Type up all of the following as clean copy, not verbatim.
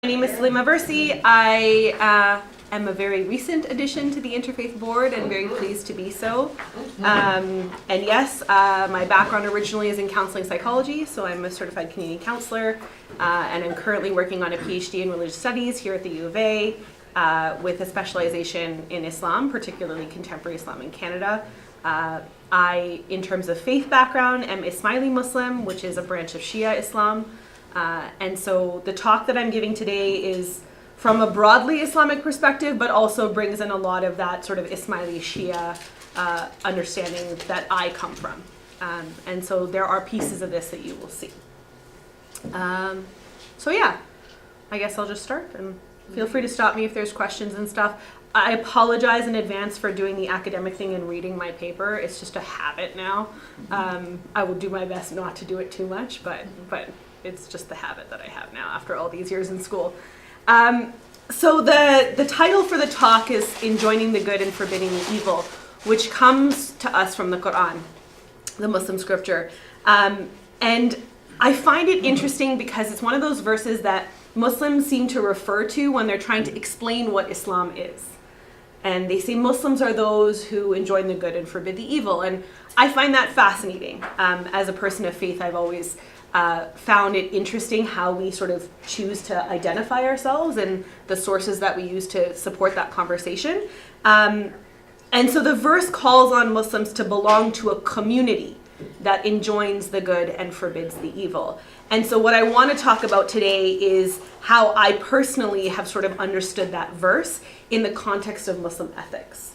My name is Salima Versi. I am a very recent addition to the Interfaith Board and very pleased to be so. And yes, my background originally is in counseling psychology, so I'm a certified Canadian counselor, and I'm currently working on a PhD in religious studies here at the U of A with a specialization in Islam, particularly contemporary Islam in Canada. I, in terms of faith background, am Ismaili Muslim, which is a branch of Shia Islam. And so the talk that I'm giving today is from a broadly Islamic perspective, but also brings in a lot of that sort of Ismaili Shia understanding that I come from. And so there are pieces of this that you will see. So yeah, I guess I'll just start, and feel free to stop me if there's questions and stuff. I apologize in advance for doing the academic thing and reading my paper. It's just a habit now. I will do my best not to do it too much, but it's just the habit that I have now after all these years in school. So the title for the talk is Enjoining the Good and Forbidding the Evil, which comes to us from the Quran, the Muslim scripture. And I find it interesting because it's one of those verses that Muslims seem to refer to when they're trying to explain what Islam is. And they say Muslims are those who enjoin the good and forbid the evil. And I find that fascinating. As a person of faith, I've always found it interesting how we sort of choose to identify ourselves and the sources that we use to support that conversation. And so the verse calls on Muslims to belong to a community that enjoins the good and forbids the evil. And so what I want to talk about today is how I personally have sort of understood that verse in the context of Muslim ethics.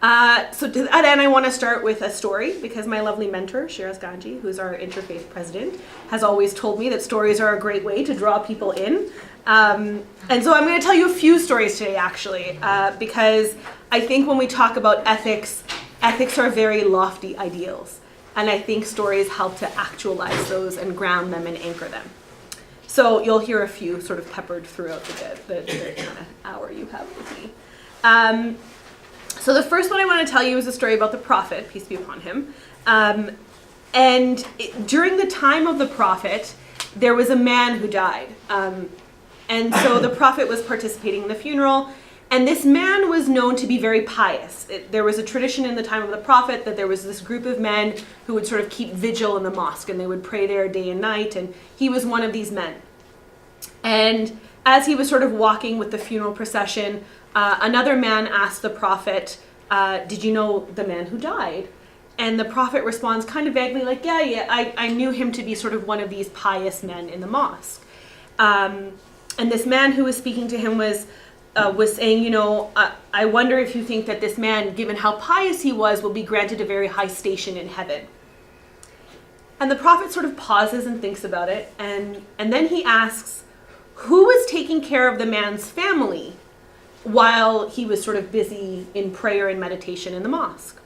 So to that end, I want to start with a story because my lovely mentor, Shiraz Ganji, who's our Interfaith president, has always told me that stories are a great way to draw people in. And so I'm going to tell you a few stories today, actually, because I think when we talk about ethics, ethics are very lofty ideals. And I think stories help to actualize those and ground them and anchor them. So you'll hear a few sort of peppered throughout the kind of hour you have with me. So the first one I want to tell you is a story about the Prophet, peace be upon him. During the time of the Prophet, there was a man who died. And so the Prophet was participating in the funeral, and this man was known to be very pious. There was a tradition in the time of the Prophet that there was this group of men who would sort of keep vigil in the mosque, and they would pray there day and night, and he was one of these men. And as he was sort of walking with the funeral procession, another man asked the Prophet, did you know the man who died? And the Prophet responds kind of vaguely like, yeah, I knew him to be sort of one of these pious men in the mosque. And this man who was speaking to him was saying, I wonder if you think that this man, given how pious he was, will be granted a very high station in heaven. And the Prophet sort of pauses and thinks about it, and then he asks, who was taking care of the man's family while he was sort of busy in prayer and meditation in the mosque?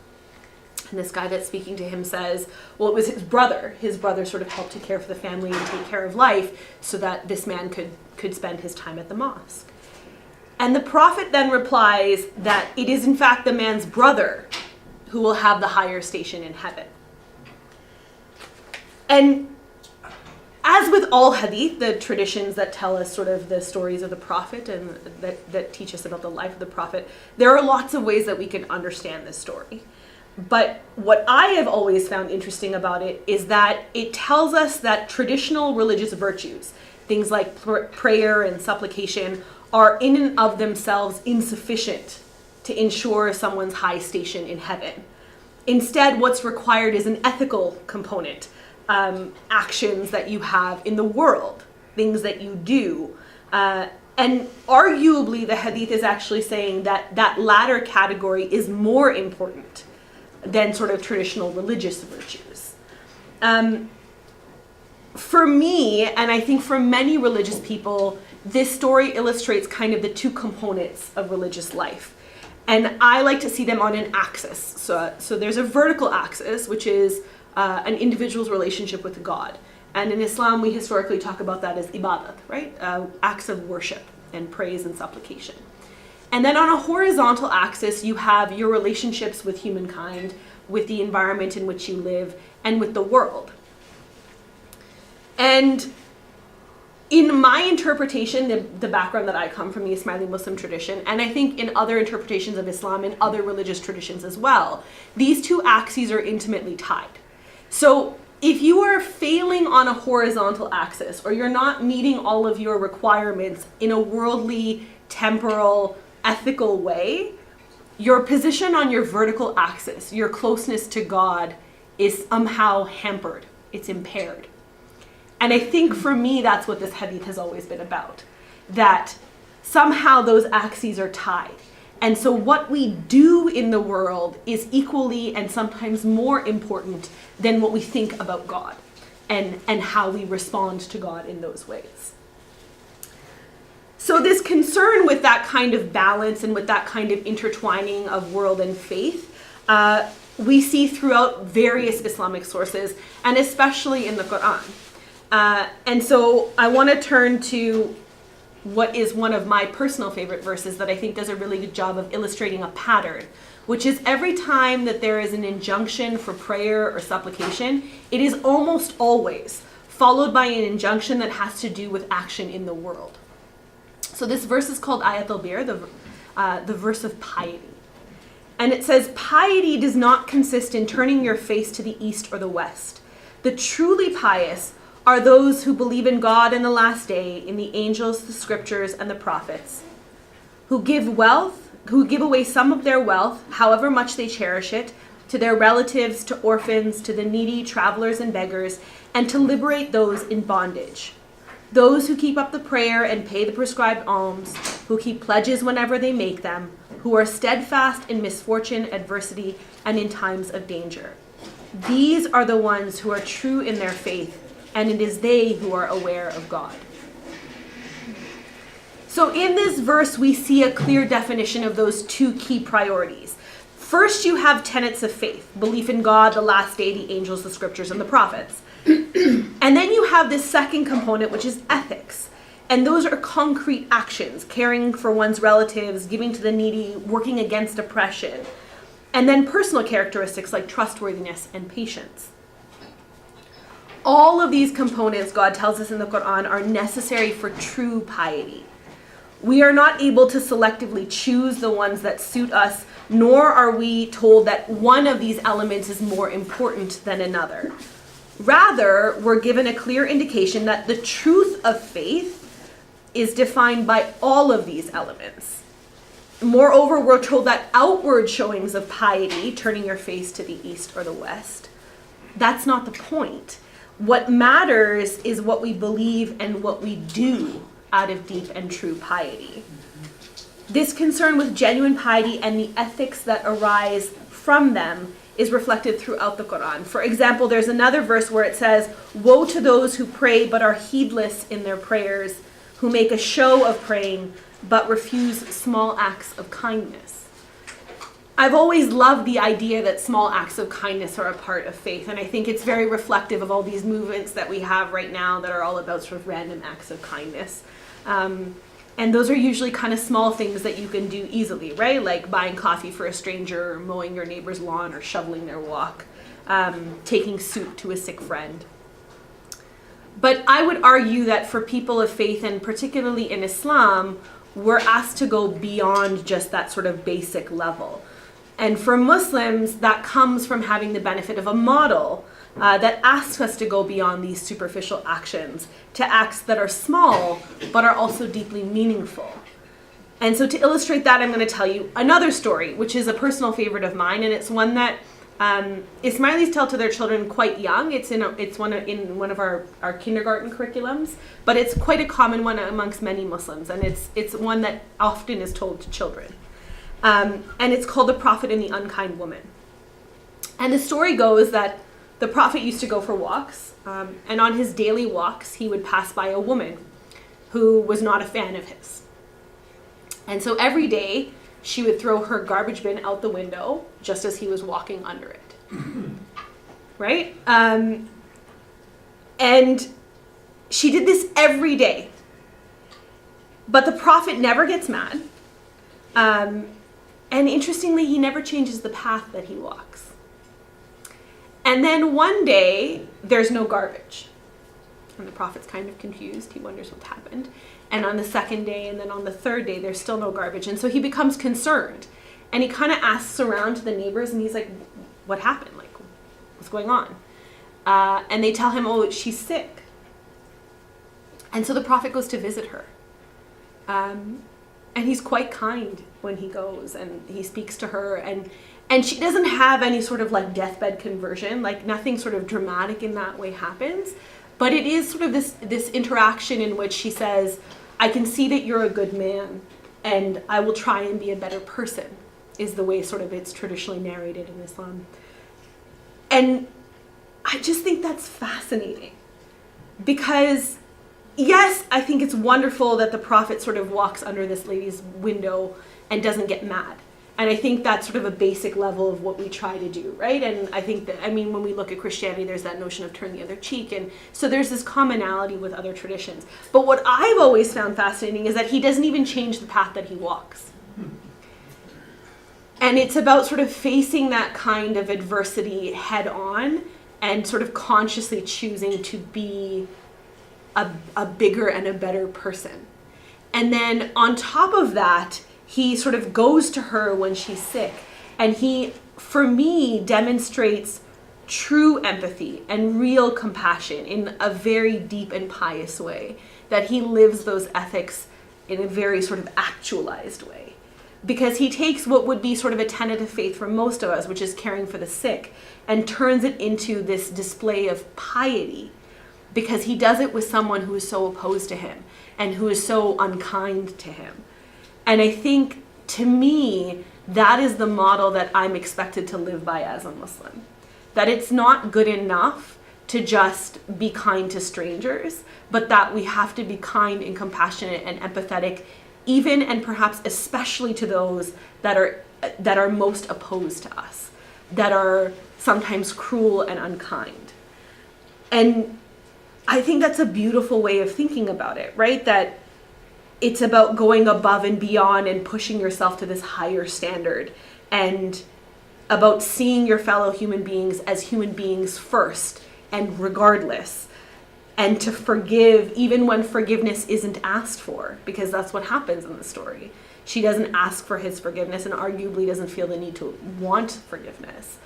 And this guy that's speaking to him says, well, it was his brother. His brother sort of helped to care for the family and take care of life so that this man could spend his time at the mosque. And the Prophet then replies that it is in fact the man's brother who will have the higher station in heaven. And as with all hadith, the traditions that tell us sort of the stories of the Prophet and that teach us about the life of the Prophet, there are lots of ways that we can understand this story. But what I have always found interesting about it is that it tells us that traditional religious virtues, things like prayer and supplication, are in and of themselves insufficient to ensure someone's high station in heaven. Instead, what's required is an ethical component. Actions that you have in the world, things that you do. And arguably the hadith is actually saying that that latter category is more important than sort of traditional religious virtues. For me, and I think for many religious people, this story illustrates kind of the two components of religious life. And I like to see them on an axis. So there's a vertical axis, which is an individual's relationship with God. And in Islam, we historically talk about that as ibadat, right? Acts of worship and praise and supplication. And then on a horizontal axis, you have your relationships with humankind, with the environment in which you live, and with the world. And in my interpretation, the background that I come from, the Ismaili Muslim tradition, and I think in other interpretations of Islam and other religious traditions as well, these two axes are intimately tied. So if you are failing on a horizontal axis, or you're not meeting all of your requirements in a worldly, temporal, ethical way, your position on your vertical axis, your closeness to God, is somehow hampered. It's impaired. And I think for me, that's what this hadith has always been about. That somehow those axes are tied. And so what we do in the world is equally and sometimes more important than what we think about God and how we respond to God in those ways. So this concern with that kind of balance and with that kind of intertwining of world and faith, we see throughout various Islamic sources, and especially in the Quran. And so I want to turn to what is one of my personal favorite verses that I think does a really good job of illustrating a pattern, which is every time that there is an injunction for prayer or supplication, it is almost always followed by an injunction that has to do with action in the world. So this verse is called Ayat al-Bir, the verse of piety. And it says, piety does not consist in turning your face to the east or the west. The truly pious are those who believe in God and the last day, in the angels, the scriptures, and the prophets, who give away some of their wealth, however much they cherish it, to their relatives, to orphans, to the needy, travelers, and beggars, and to liberate those in bondage. Those who keep up the prayer and pay the prescribed alms, who keep pledges whenever they make them, who are steadfast in misfortune, adversity, and in times of danger. These are the ones who are true in their faith, and it is they who are aware of God. So in this verse, we see a clear definition of those two key priorities. First, you have tenets of faith, belief in God, the last day, the angels, the scriptures, and the prophets. And then you have this second component, which is ethics. And those are concrete actions, caring for one's relatives, giving to the needy, working against oppression. And then personal characteristics like trustworthiness and patience. All of these components, God tells us in the Quran, are necessary for true piety. We are not able to selectively choose the ones that suit us, nor are we told that one of these elements is more important than another. Rather, we're given a clear indication that the truth of faith is defined by all of these elements. Moreover, we're told that outward showings of piety, turning your face to the east or the west, that's not the point. What matters is what we believe and what we do out of deep and true piety. This concern with genuine piety and the ethics that arise from them is reflected throughout the Quran. For example, there's another verse where it says, "Woe to those who pray but are heedless in their prayers, who make a show of praying but refuse small acts of kindness." I've always loved the idea that small acts of kindness are a part of faith, and I think it's very reflective of all these movements that we have right now that are all about sort of random acts of kindness. And those are usually kind of small things that you can do easily, right? Like buying coffee for a stranger, or mowing your neighbor's lawn, or shoveling their walk, taking soup to a sick friend. But I would argue that for people of faith, and particularly in Islam, we're asked to go beyond just that sort of basic level. And for Muslims, that comes from having the benefit of a model that asks us to go beyond these superficial actions to acts that are small, but are also deeply meaningful. And so to illustrate that, I'm going to tell you another story, which is a personal favorite of mine, and it's one that Ismailis tell to their children quite young. It's in one of our kindergarten curriculums, but it's quite a common one amongst many Muslims, and it's one that often is told to children. And it's called The Prophet and the Unkind Woman. And the story goes that the Prophet used to go for walks, and on his daily walks, he would pass by a woman who was not a fan of his. And so every day, she would throw her garbage bin out the window just as he was walking under it. Right? And she did this every day. But the Prophet never gets mad. And interestingly, he never changes the path that he walks. And then one day, there's no garbage. And the Prophet's kind of confused. He wonders what's happened. And on the second day and then on the third day, there's still no garbage. And so he becomes concerned. And he kind of asks around to the neighbors, and he's like, what happened? Like, what's going on? And they tell him, oh, she's sick. And so the Prophet goes to visit her. And he's quite kind when he goes, and he speaks to her, and she doesn't have any sort of like deathbed conversion, like nothing sort of dramatic in that way happens, but it is sort of this interaction in which she says, I can see that you're a good man, and I will try and be a better person, is the way sort of it's traditionally narrated in Islam. And I just think that's fascinating, because yes, I think it's wonderful that the Prophet sort of walks under this lady's window and doesn't get mad. And I think that's sort of a basic level of what we try to do, right? And I think that, I mean, when we look at Christianity, there's that notion of turn the other cheek. And so there's this commonality with other traditions. But what I've always found fascinating is that he doesn't even change the path that he walks. And it's about sort of facing that kind of adversity head on and sort of consciously choosing to be a bigger and a better person. And then on top of that, he sort of goes to her when she's sick. And he, for me, demonstrates true empathy and real compassion in a very deep and pious way. That he lives those ethics in a very sort of actualized way. Because he takes what would be sort of a tenet of faith for most of us, which is caring for the sick, and turns it into this display of piety. Because he does it with someone who is so opposed to him and who is so unkind to him. And I think, to me, that is the model that I'm expected to live by as a Muslim. That it's not good enough to just be kind to strangers, but that we have to be kind and compassionate and empathetic, even and perhaps especially to those that are most opposed to us, that are sometimes cruel and unkind. And I think that's a beautiful way of thinking about it, right? That it's about going above and beyond and pushing yourself to this higher standard, and about seeing your fellow human beings as human beings first and regardless, and to forgive even when forgiveness isn't asked for, because that's what happens in the story. She doesn't ask for his forgiveness and arguably doesn't feel the need to want forgiveness,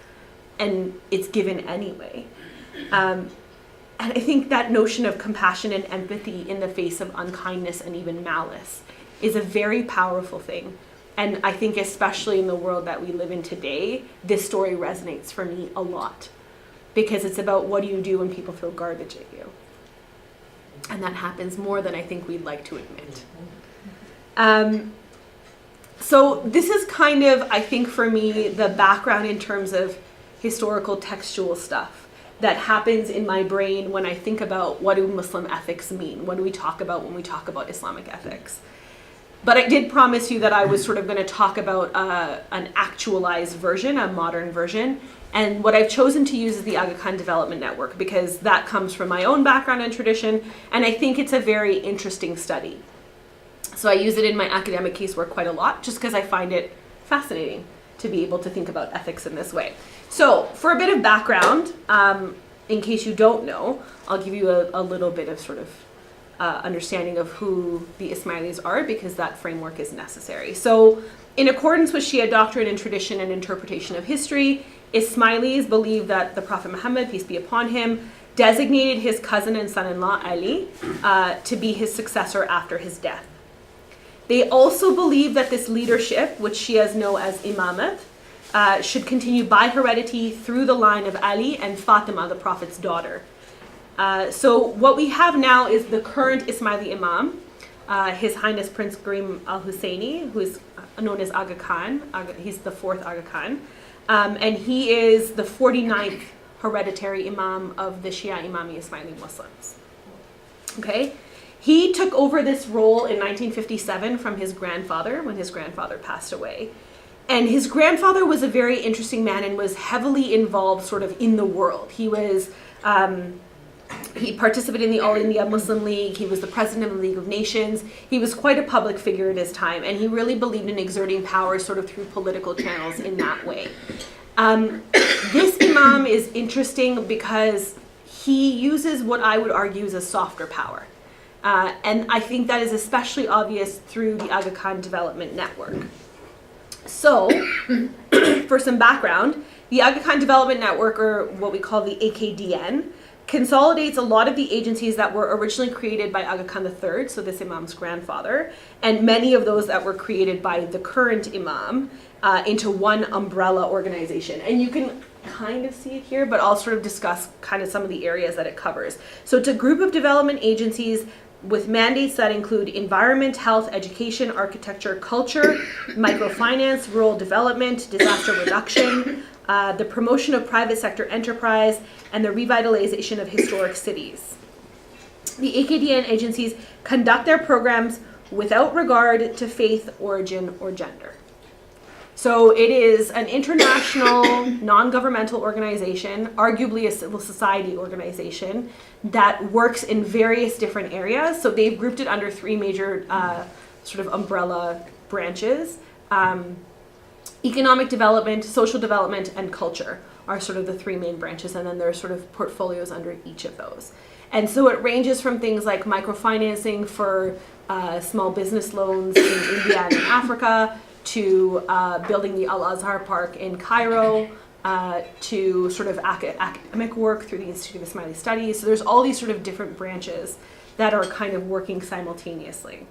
and it's given anyway. And I think that notion of compassion and empathy in the face of unkindness and even malice is a very powerful thing. And I think especially in the world that we live in today, this story resonates for me a lot. Because it's about what do you do when people throw garbage at you. And that happens more than I think we'd like to admit. So this is kind of, I think for me, the background in terms of historical textual stuff that happens in my brain when I think about what do Muslim ethics mean? What do we talk about when we talk about Islamic ethics? But I did promise you that I was sort of going to talk about an actualized version, a modern version. And what I've chosen to use is the Aga Khan Development Network, because that comes from my own background and tradition, and I think it's a very interesting study. So I use it in my academic casework quite a lot, just because I find it fascinating to be able to think about ethics in this way. So for a bit of background, in case you don't know, I'll give you a little bit of sort of understanding of who the Ismailis are, because that framework is necessary. So in accordance with Shia doctrine and tradition and interpretation of history, Ismailis believe that the Prophet Muhammad, peace be upon him, designated his cousin and son-in-law Ali to be his successor after his death. They also believe that this leadership, which Shias know as Imamat, should continue by heredity through the line of Ali and Fatima, the Prophet's daughter. So what we have now is the current Ismaili Imam, His Highness Prince Karim al-Husseini, who is known as Aga Khan. He's the fourth Aga Khan. And he is the 49th hereditary Imam of the Shia Imami Ismaili Muslims. Okay? He took over this role in 1957 from his grandfather, when his grandfather passed away. And his grandfather was a very interesting man and was heavily involved sort of in the world. He was, he participated in the All India Muslim League. He was the president of the League of Nations. He was quite a public figure at his time, and he really believed in exerting power sort of through political channels in that way. This Imam is interesting because he uses what I would argue is a softer power. And I think that is especially obvious through the Aga Khan Development Network. So, for some background, the Aga Khan Development Network, or what we call the AKDN, consolidates a lot of the agencies that were originally created by Aga Khan III, so this imam's grandfather, and many of those that were created by the current imam into one umbrella organization. And you can kind of see it here, but I'll sort of discuss kind of some of the areas that it covers. So it's a group of development agencies with mandates that include environment, health, education, architecture, culture, microfinance, rural development, disaster reduction, the promotion of private sector enterprise, and the revitalization of historic cities. The AKDN agencies conduct their programs without regard to faith, origin, or gender. So it is an international, non-governmental organization, arguably a civil society organization, that works in various different areas. So they've grouped it under three major sort of umbrella branches. Economic development, social development, and culture are sort of the three main branches, and then there are sort of portfolios under each of those. And so it ranges from things like microfinancing for small business loans in India and in Africa, to building the Al-Azhar Park in Cairo, to sort of academic work through the Institute of Ismaili Studies. So there's all these sort of different branches that are kind of working simultaneously.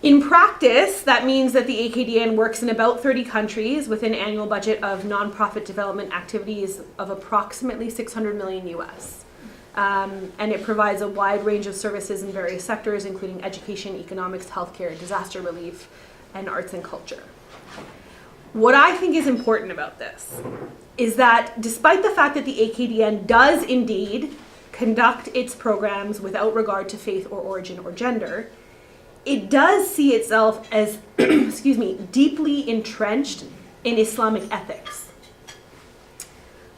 In practice, that means that the AKDN works in about 30 countries with an annual budget of nonprofit development activities of approximately 600 million US. And it provides a wide range of services in various sectors, including education, economics, healthcare, disaster relief, and arts and culture. What I think is important about this is that despite the fact that the AKDN does indeed conduct its programs without regard to faith or origin or gender, it does see itself as, deeply entrenched in Islamic ethics.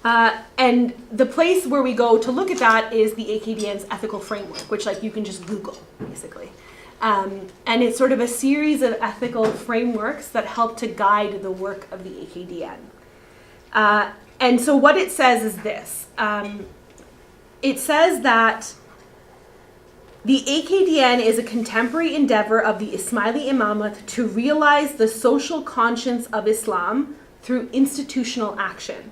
And the place where we go to look at that is the AKDN's ethical framework, which you can just Google, basically. And it's sort of a series of ethical frameworks that help to guide the work of the AKDN. And so what it says is this. It says that the AKDN is a contemporary endeavor of the Ismaili Imamate to realize the social conscience of Islam through institutional action.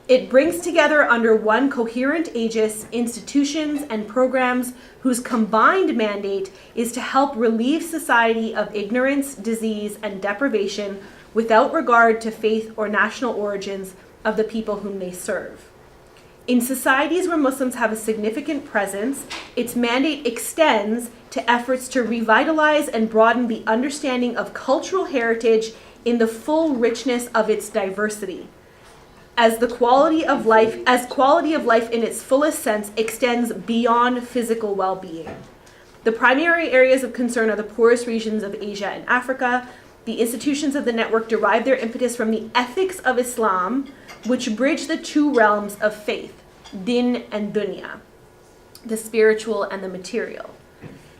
It brings together under one coherent aegis institutions and programs whose combined mandate is to help relieve society of ignorance, disease, and deprivation without regard to faith or national origins of the people whom they serve. In societies where Muslims have a significant presence, its mandate extends to efforts to revitalize and broaden the understanding of cultural heritage in the full richness of its diversity. As quality of life in its fullest sense extends beyond physical well-being. The primary areas of concern are the poorest regions of Asia and Africa. The institutions of the network derive their impetus from the ethics of Islam, which bridge the two realms of faith, din and dunya, the spiritual and the material.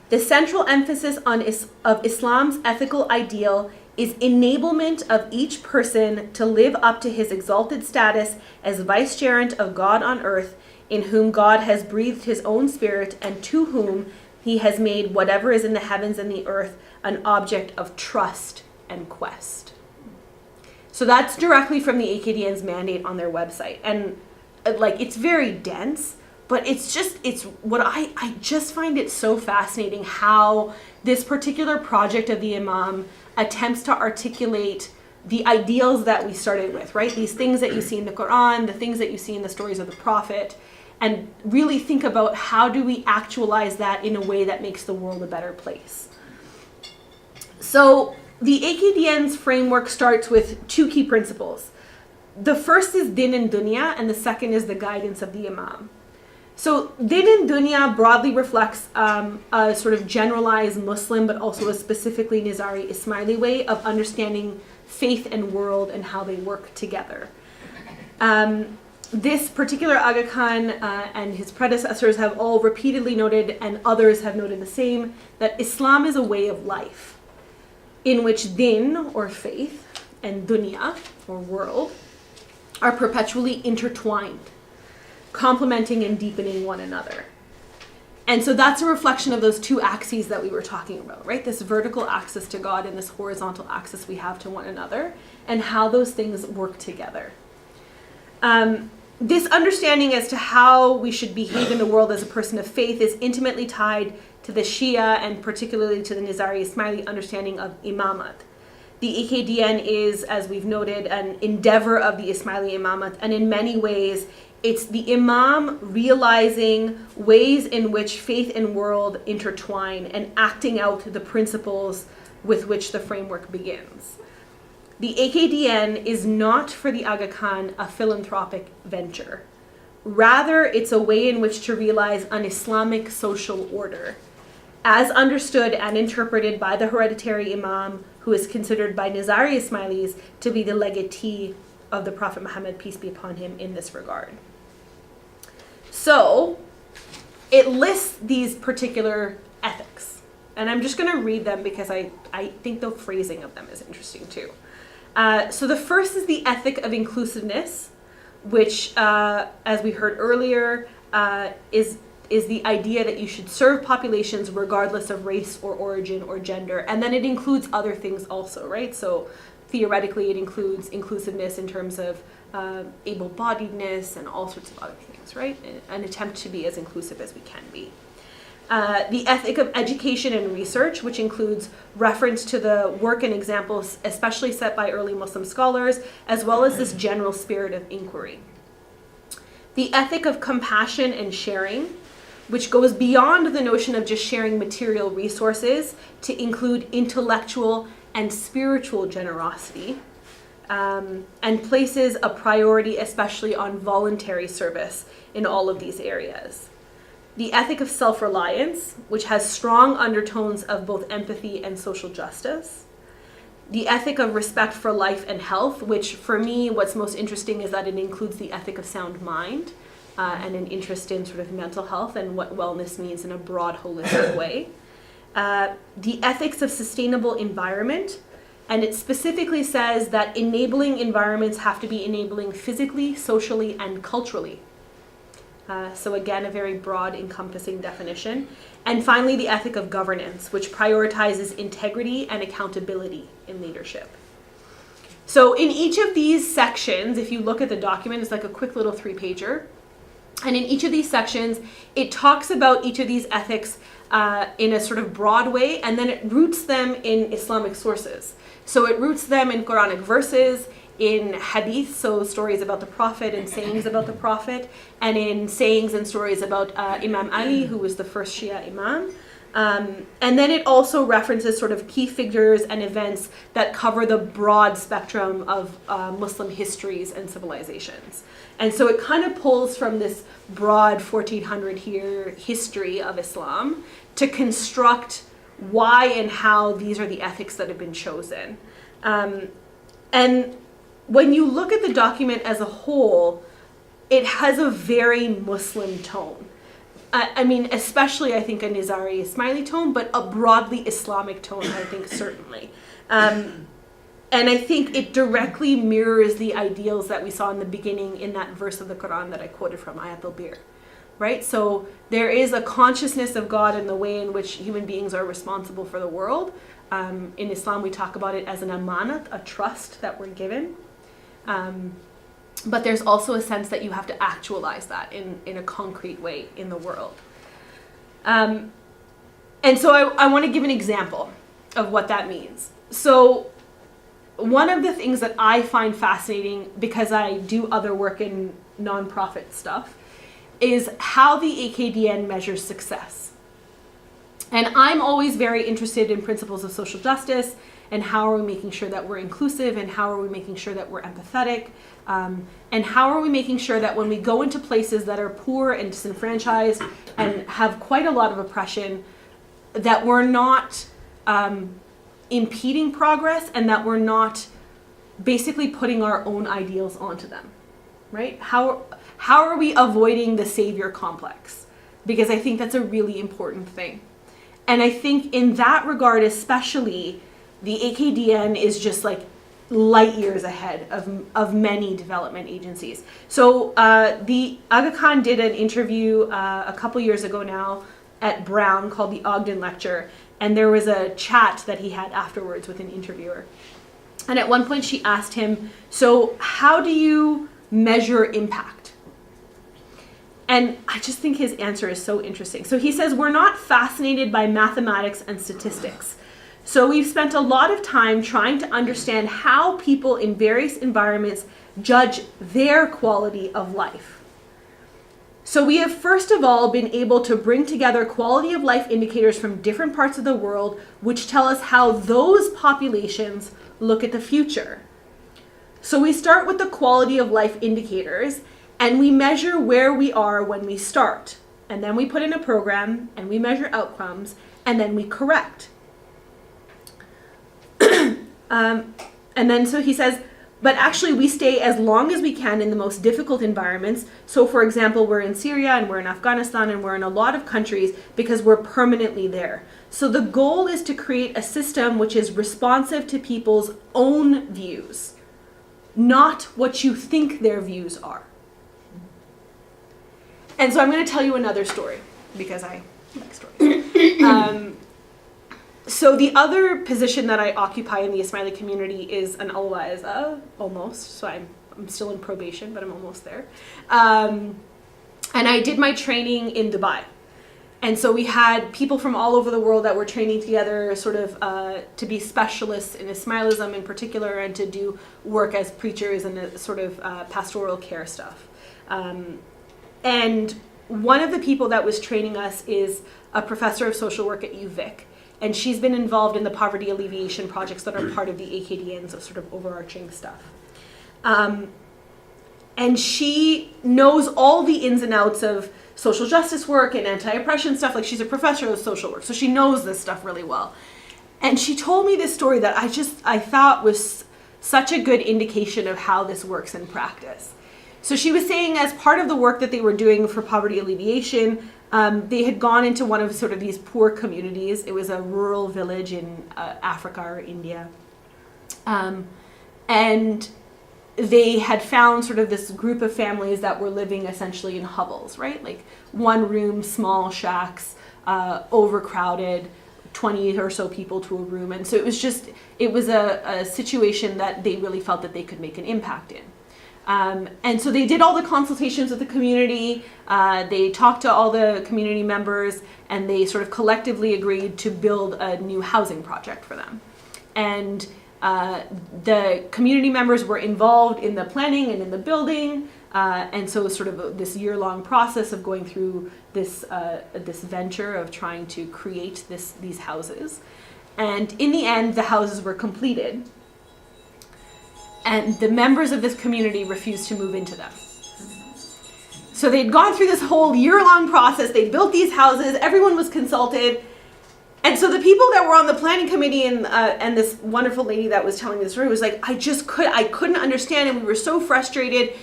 The central emphasis of Islam's ethical ideal is enablement of each person to live up to his exalted status as vicegerent of God on earth, in whom God has breathed his own spirit, and to whom he has made whatever is in the heavens and the earth an object of trust and quest. So that's directly from the AKDN's mandate on their website. And it's very dense, but it's what I just find it so fascinating how this particular project of the Imam attempts to articulate the ideals that we started with, right? These things that you see in the Quran, the things that you see in the stories of the Prophet, and really think about how do we actualize that in a way that makes the world a better place. So the AKDN's framework starts with two key principles. The first is din and dunya, and the second is the guidance of the Imam. So din and dunya broadly reflects a sort of generalized Muslim, but also a specifically Nizari Ismaili way of understanding faith and world and how they work together. This particular Aga Khan and his predecessors have all repeatedly noted, and others have noted the same, that Islam is a way of life in which din, or faith, and dunya, or world, are perpetually intertwined. complementing and deepening one another. And so that's a reflection of those two axes that we were talking about, right? This vertical axis to God and this horizontal axis we have to one another, and how those things work together. This understanding as to how we should behave in the world as a person of faith is intimately tied to the Shia and particularly to the Nizari Ismaili understanding of imamat. The AKDN is, as we've noted, an endeavor of the Ismaili imamat, and in many ways, it's the imam realizing ways in which faith and world intertwine and acting out the principles with which the framework begins. The AKDN is not for the Aga Khan a philanthropic venture. Rather, it's a way in which to realize an Islamic social order, as understood and interpreted by the hereditary imam, who is considered by Nizari Ismailis to be the legatee of the Prophet Muhammad, peace be upon him, in this regard. So, it lists these particular ethics. And I'm just going to read them because I think the phrasing of them is interesting too. So the first is the ethic of inclusiveness, which, as we heard earlier, is the idea that you should serve populations regardless of race or origin or gender. And then it includes other things also, right? So theoretically, it includes inclusiveness in terms of able-bodiedness and all sorts of other things, right? An attempt to be as inclusive as we can be. The ethic of education and research, which includes reference to the work and examples especially set by early Muslim scholars, as well as this general spirit of inquiry. The ethic of compassion and sharing, which goes beyond the notion of just sharing material resources to include intellectual and spiritual generosity, and places a priority especially on voluntary service in all of these areas. The ethic of self-reliance, which has strong undertones of both empathy and social justice. The ethic of respect for life and health, which for me, what's most interesting is that it includes the ethic of sound mind and an interest in sort of mental health and what wellness means in a broad, holistic way. The ethics of sustainable environment, and it specifically says that enabling environments have to be enabling physically, socially, and culturally. So again, a very broad, encompassing definition. And finally, the ethic of governance, which prioritizes integrity and accountability in leadership. So in each of these sections, if you look at the document, it's like a quick little 3-pager. And in each of these sections, it talks about each of these ethics in a sort of broad way, and then it roots them in Islamic sources. So it roots them in Quranic verses, in hadith, so stories about the Prophet and sayings about the Prophet, and in sayings and stories about Imam Ali, who was the first Shia Imam. And then it also references sort of key figures and events that cover the broad spectrum of Muslim histories and civilizations. And so it kind of pulls from this broad 1400 year history of Islam to construct why and how these are the ethics that have been chosen. And when you look at the document as a whole, it has a very Muslim tone. I mean, especially, I think, a Nizari Ismaili tone, but a broadly Islamic tone, I think, certainly. And I think it directly mirrors the ideals that we saw in the beginning in that verse of the Quran that I quoted from, Ayat al-Bir, right? So there is a consciousness of God in the way in which human beings are responsible for the world. In Islam, we talk about it as an amanat, a trust that we're given. But there's also a sense that you have to actualize that in a concrete way in the world. And so I want to give an example of what that means. So one of the things that I find fascinating, because I do other work in nonprofit stuff, is how the AKDN measures success. And I'm always very interested in principles of social justice and how are we making sure that we're inclusive and how are we making sure that we're empathetic, and how are we making sure that when we go into places that are poor and disenfranchised and have quite a lot of oppression, that we're not impeding progress and that we're not basically putting our own ideals onto them, right? How are we avoiding the savior complex? Because I think that's a really important thing. And I think in that regard especially, the AKDN is just like light years ahead of many development agencies. So the Aga Khan did an interview a couple years ago now at Brown called the Ogden Lecture, and there was a chat that he had afterwards with an interviewer. And at one point she asked him, so how do you measure impact? And I just think his answer is so interesting. So he says, we're not fascinated by mathematics and statistics. So we've spent a lot of time trying to understand how people in various environments judge their quality of life. So we have first of all been able to bring together quality of life indicators from different parts of the world, which tell us how those populations look at the future. So we start with the quality of life indicators, and we measure where we are when we start. And then we put in a program, and we measure outcomes, and then we correct. And then so he says, but actually we stay as long as we can in the most difficult environments. So for example, we're in Syria and we're in Afghanistan and we're in a lot of countries because we're permanently there. So the goal is to create a system which is responsive to people's own views, not what you think their views are. And so I'm going to tell you another story because I like stories. So the other position that I occupy in the Ismaili community is an al-wa'iza, almost. So I'm still in probation, but I'm almost there. And I did my training in Dubai. And so we had people from all over the world that were training together sort of to be specialists in Ismailism in particular and to do work as preachers and sort of pastoral care stuff. And one of the people that was training us is a professor of social work at UVic. And she's been involved in the poverty alleviation projects that are part of the AKDN, so sort of overarching stuff. And she knows all the ins and outs of social justice work and anti-oppression stuff. Like, she's a professor of social work, so she knows this stuff really well. And she told me this story that I thought was such a good indication of how this works in practice. So she was saying, as part of the work that they were doing for poverty alleviation, they had gone into one of sort of these poor communities. It was a rural village in Africa or India. And they had found sort of this group of families that were living essentially in hovels, right? Like one room, small shacks, overcrowded, 20 or so people to a room. And so it was a situation that they really felt that they could make an impact in. And so they did all the consultations with the community, they talked to all the community members, and they sort of collectively agreed to build a new housing project for them. And the community members were involved in the planning and in the building, and so it was sort of this year-long process of going through this venture of trying to create these houses. And in the end, the houses were completed. And the members of this community refused to move into them. So they'd gone through this whole year-long process. They built these houses. Everyone was consulted. And so the people that were on the planning committee and this wonderful lady that was telling me the story was like, I couldn't understand, and we were so frustrated.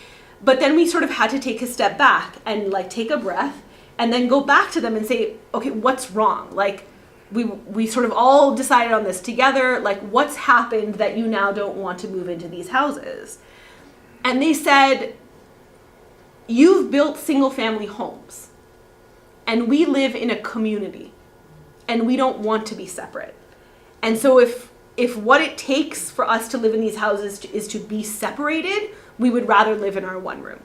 But then we sort of had to take a step back and like take a breath and then go back to them and say, okay, what's wrong? Like, we sort of all decided on this together, like, what's happened that you now don't want to move into these houses? And they said, you've built single family homes and we live in a community and we don't want to be separate. And so if what it takes for us to live in these houses is to be separated, we would rather live in our one room.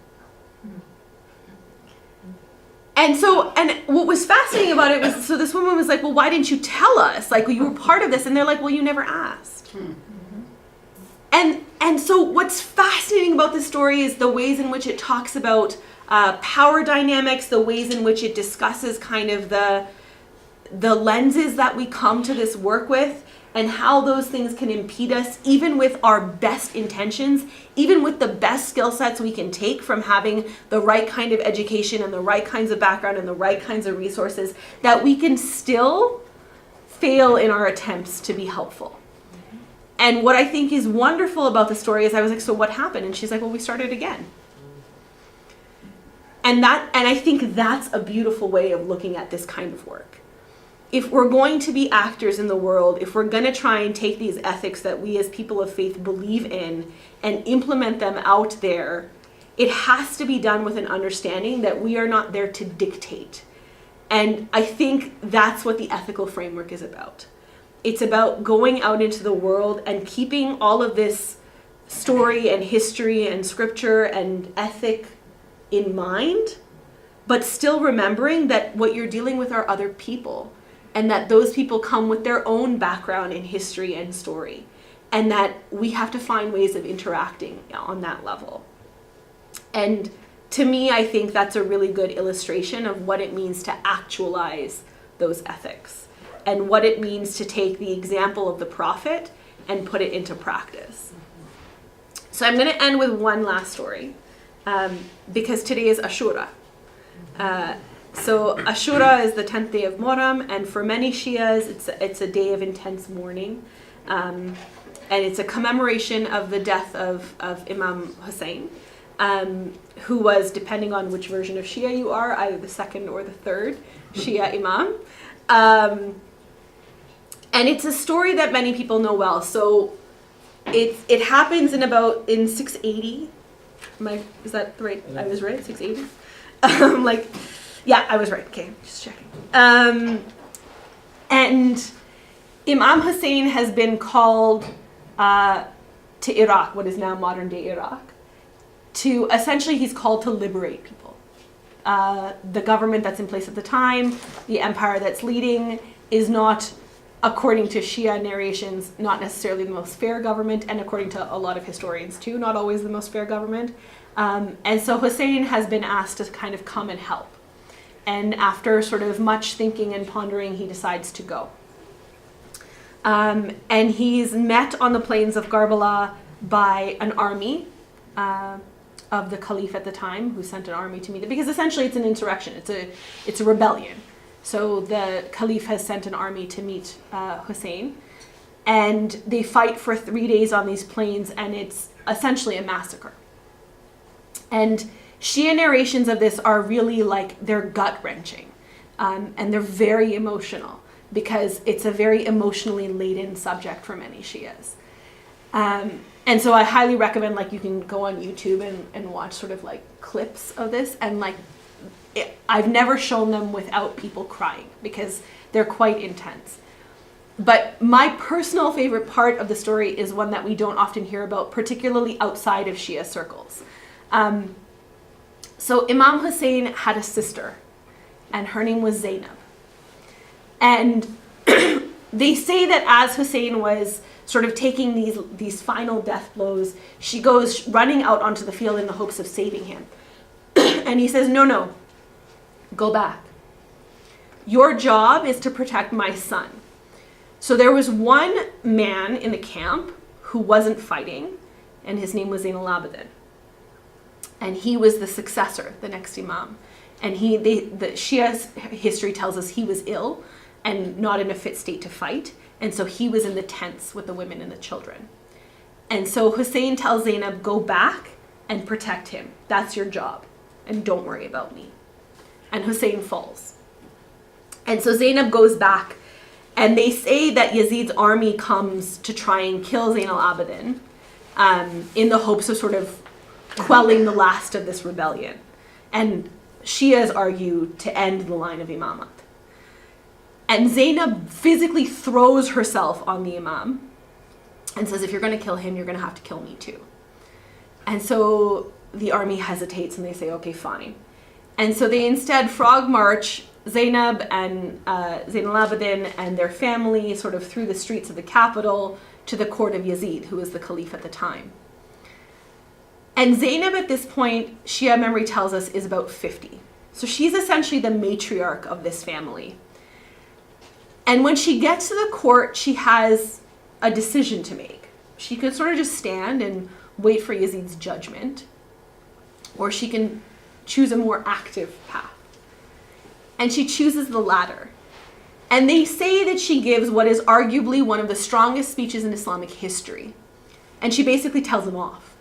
And what was fascinating about it was, so this woman was like, well, why didn't you tell us? Like, you were part of this. And they're like, well, you never asked. And so what's fascinating about this story is the ways in which it talks about power dynamics, the ways in which it discusses kind of the lenses that we come to this work with, and how those things can impede us, even with our best intentions, even with the best skill sets we can take from having the right kind of education and the right kinds of background and the right kinds of resources, that we can still fail in our attempts to be helpful. And what I think is wonderful about the story is I was like, so what happened? And she's like, well, we started again. And I think that's a beautiful way of looking at this kind of work. if we're going to be actors in the world, if we're going to try and take these ethics that we as people of faith believe in and implement them out there, it has to be done with an understanding that we are not there to dictate. And I think that's what the ethical framework is about. It's about going out into the world and keeping all of this story and history and scripture and ethic in mind, but still remembering that what you're dealing with are other people, and that those people come with their own background in history and story, and that we have to find ways of interacting on that level. And to me, I think that's a really good illustration of what it means to actualize those ethics and what it means to take the example of the prophet and put it into practice. So I'm going to end with one last story, because today is Ashura. So Ashura is the 10th day of Muharram, and for many Shias, it's a day of intense mourning. And it's a commemoration of the death of Imam Hussein, who was, depending on which version of Shia you are, either the second or the third Shia Imam. And it's a story that many people know well. So it happens in 680. Is that right? I was right, 680? Yeah, I was right. Okay, just checking. And Imam Hussein has been called to Iraq, what is now modern day Iraq, to essentially he's called to liberate people. The government that's in place at the time, the empire that's leading, is not, according to Shia narrations, not necessarily the most fair government, and according to a lot of historians too, not always the most fair government. And so Hussein has been asked to kind of come and help. And after sort of much thinking and pondering, he decides to go. And he's met on the plains of Karbala by an army of the Caliph at the time, who sent an army to meet them, because essentially it's an insurrection, it's a rebellion. So the Caliph has sent an army to meet Hussein, and they fight for 3 days on these plains, and it's essentially a massacre. And Shia narrations of this are really like, they're gut-wrenching, and they're very emotional, because it's a very emotionally laden subject for many Shias. And so I highly recommend, like, you can go on YouTube and watch sort of like clips of this, and like, I've never shown them without people crying, because they're quite intense. But my personal favorite part of the story is one that we don't often hear about, particularly outside of Shia circles. So Imam Hussein had a sister, and her name was Zainab. And they say that as Hussein was sort of taking these final death blows, she goes running out onto the field in the hopes of saving him. And he says, no, go back. Your job is to protect my son. So there was one man in the camp who wasn't fighting, and his name was Zain al-Abidin. And he was the successor, the next imam. And the Shia's history tells us he was ill and not in a fit state to fight. And so he was in the tents with the women and the children. And so Hussein tells Zainab, go back and protect him. That's your job. And don't worry about me. And Hussein falls. And so Zainab goes back. And they say that Yazid's army comes to try and kill Zain al-Abidin in the hopes of sort of quelling the last of this rebellion. And Shias argue to end the line of imamate. And Zainab physically throws herself on the imam and says, if you're going to kill him, you're going to have to kill me too. And so the army hesitates and they say, okay, fine. And so they instead frog march Zainab and Zain al-Abidin and their family sort of through the streets of the capital to the court of Yazid, who was the caliph at the time. And Zainab at this point, Shia memory tells us, is about 50. So she's essentially the matriarch of this family. And when she gets to the court, she has a decision to make. She could sort of just stand and wait for Yazid's judgment, or she can choose a more active path. And she chooses the latter. And they say that she gives what is arguably one of the strongest speeches in Islamic history. And she basically tells him off.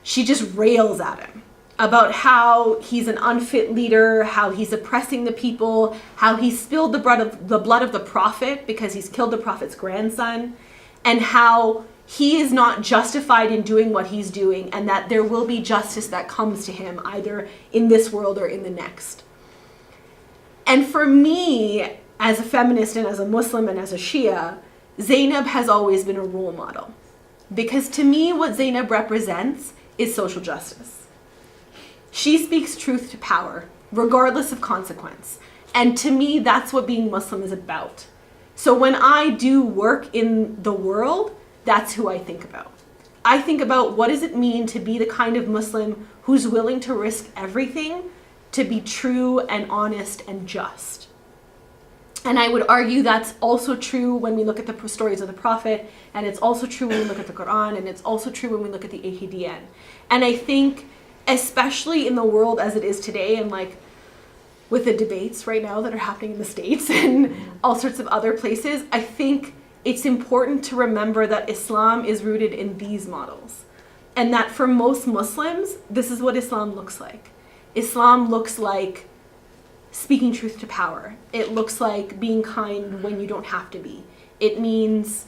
She just rails at him. about how he's an unfit leader, how he's oppressing the people, how he spilled the blood of the prophet because he's killed the prophet's grandson, and how he is not justified in doing what he's doing, and that there will be justice that comes to him either in this world or in the next. And for me, as a feminist and as a Muslim and as a Shia, Zainab has always been a role model. Because to me, what Zainab represents is social justice. She speaks truth to power, regardless of consequence. And to me, that's what being Muslim is about. So when I do work in the world, that's who I think about. I think about what does it mean to be the kind of Muslim who's willing to risk everything to be true and honest and just. And I would argue that's also true when we look at the stories of the Prophet, and it's also true when we look at the Quran, and it's also true when we look at the AKDN. And I think, especially in the world as it is today, and like with the debates right now that are happening in the States and all sorts of other places, I think it's important to remember that Islam is rooted in these models. And that for most Muslims, this is what Islam looks like. Islam looks like speaking truth to power. It looks like being kind when you don't have to be. It means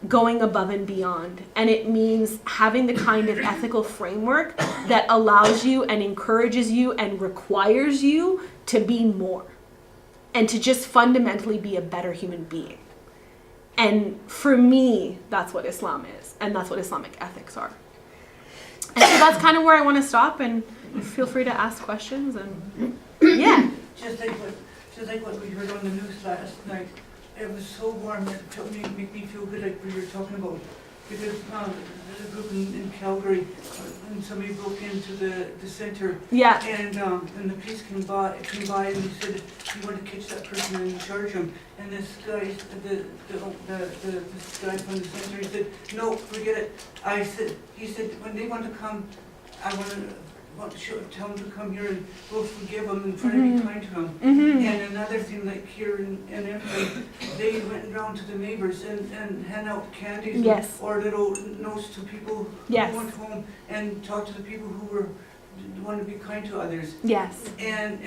going above and beyond. And it means having the kind of ethical framework that allows you and encourages you and requires you to be more. And to just fundamentally be a better human being. And for me, that's what Islam is. And that's what Islamic ethics are. And so that's kind of where I want to stop, and feel free to ask questions. And yeah. Just like what we heard on the news last night, it was so warm that it made me feel good, like we were talking about. Because there's a group in Calgary, and somebody broke into the center. Yeah. And the police came by and he said he wanted to catch that person and charge him. And this guy, this guy from the center, he said, no, forget it. He said, when they want to come, I want to tell them to come here and we'll forgive them and try to be kind to them. And another thing, like here in Interfaith, they went around to the neighbors and hand out candies or little notes to people who went home and talked to the people who want to be kind to others. Yes. And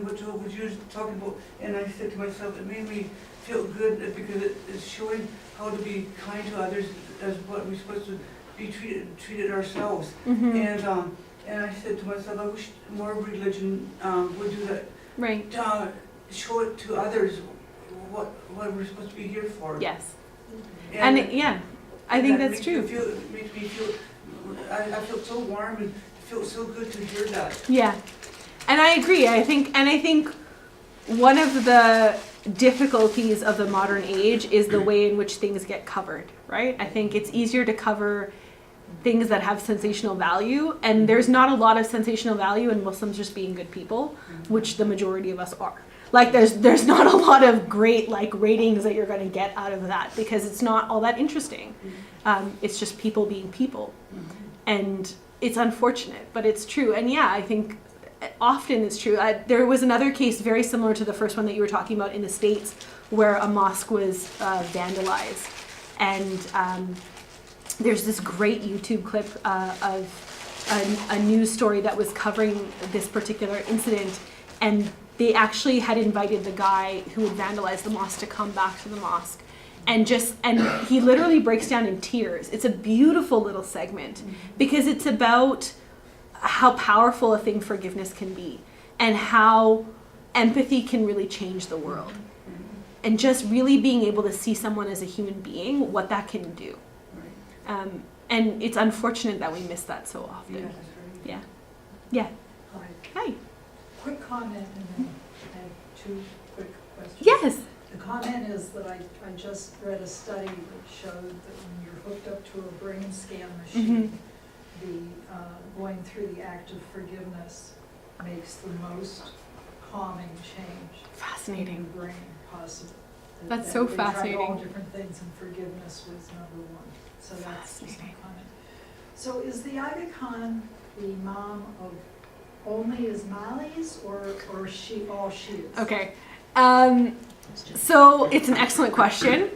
what you were talking about, and I said to myself, it made me feel good because it's showing how to be kind to others as what we're supposed to be treated ourselves. And I said to myself, I wish more religion would do that. Right. Show it to others what we're supposed to be here for. Yes. And I think that's true. It makes me feel, I feel so warm and it feels so good to hear that. Yeah. And I agree. I think one of the difficulties of the modern age is the way in which things get covered, right? I think it's easier to cover things that have sensational value, and there's not a lot of sensational value in Muslims just being good people, which the majority of us are. Like there's not a lot of great like ratings that you're going to get out of that because it's not all that interesting. It's just people being people, and it's unfortunate, but it's true. And yeah, I think often it's true. There was another case very similar to the first one that you were talking about in the States where a mosque was vandalized, and there's this great YouTube clip of a news story that was covering this particular incident, and they actually had invited the guy who had vandalized the mosque to come back to the mosque, and he literally breaks down in tears. It's a beautiful little segment because it's about how powerful a thing forgiveness can be and how empathy can really change the world, and just really being able to see someone as a human being, what that can do. And it's unfortunate that we miss that so often. Yeah, that's right. Yeah. Hi. Hi. Quick comment and then I have two quick questions. Yes. The comment is that I just read a study that showed that when you're hooked up to a brain scan machine, going through the act of forgiveness makes the most calming change Fascinating. in the brain possible. That's so fascinating. They tried all different things and forgiveness was number one. So that's just my comment. So is the Aga Khan the mom of only Ismailis or she all Shias? Okay. So it's an excellent question.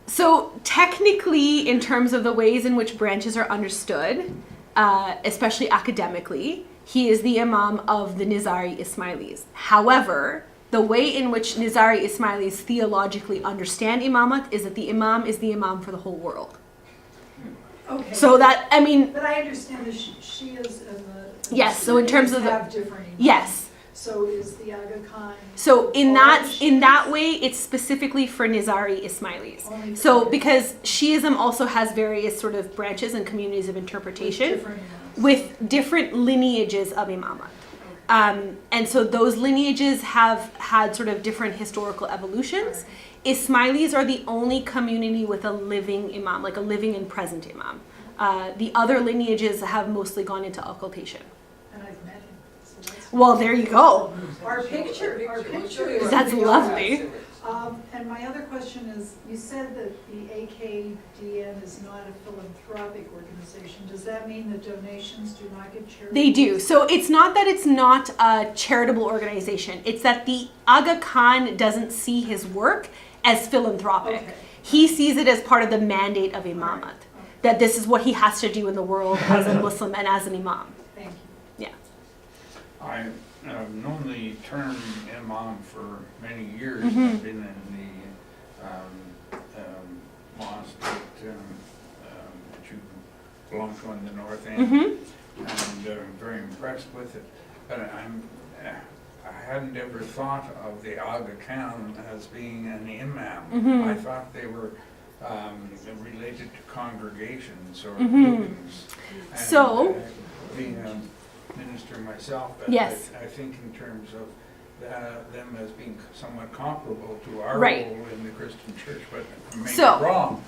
So technically, in terms of the ways in which branches are understood, especially academically, he is the imam of the Nizari Ismailis. However, the way in which Nizari Ismailis theologically understand imamat is that the imam is the imam for the whole world. Okay. So that, I mean, But I understand the Shias and the. Yes, so in terms of the- have different imams. yes. So is the Aga Khan. So in all that Shias? way, it's specifically for Nizari Ismailis. Only for So them. because Shiism also has various sort of branches and communities of With interpretation different imams. with different lineages of imamat. And so those lineages have had sort of different historical evolutions. Ismailis are the only community with a living imam, like a living and present imam. The other lineages have mostly gone into occultation. And I've met him, so that's. Well, there you go. Our picture is. That's lovely. And my other question is, you said that the AKDN is not a philanthropic organization. Does that mean that donations do not get charity? They do. So it's not that it's not a charitable organization. It's that the Aga Khan doesn't see his work as philanthropic. Okay. He sees it as part of the mandate of imamat. Okay. That this is what he has to do in the world as a Muslim and as an imam. Thank you. Yeah. I've known the term imam for many years. Mhm. I've been in the mosque that you belong to in the north end, Mm-hmm. and very impressed with it. But I hadn't ever thought of the Aga Khan as being an imam. Mhm. I thought they were related to congregations or Mhm. buildings. And, So- being a minister myself, Yes. I think in terms of them as being somewhat comparable to our Right. role in the Christian church, but I may So- be wrong.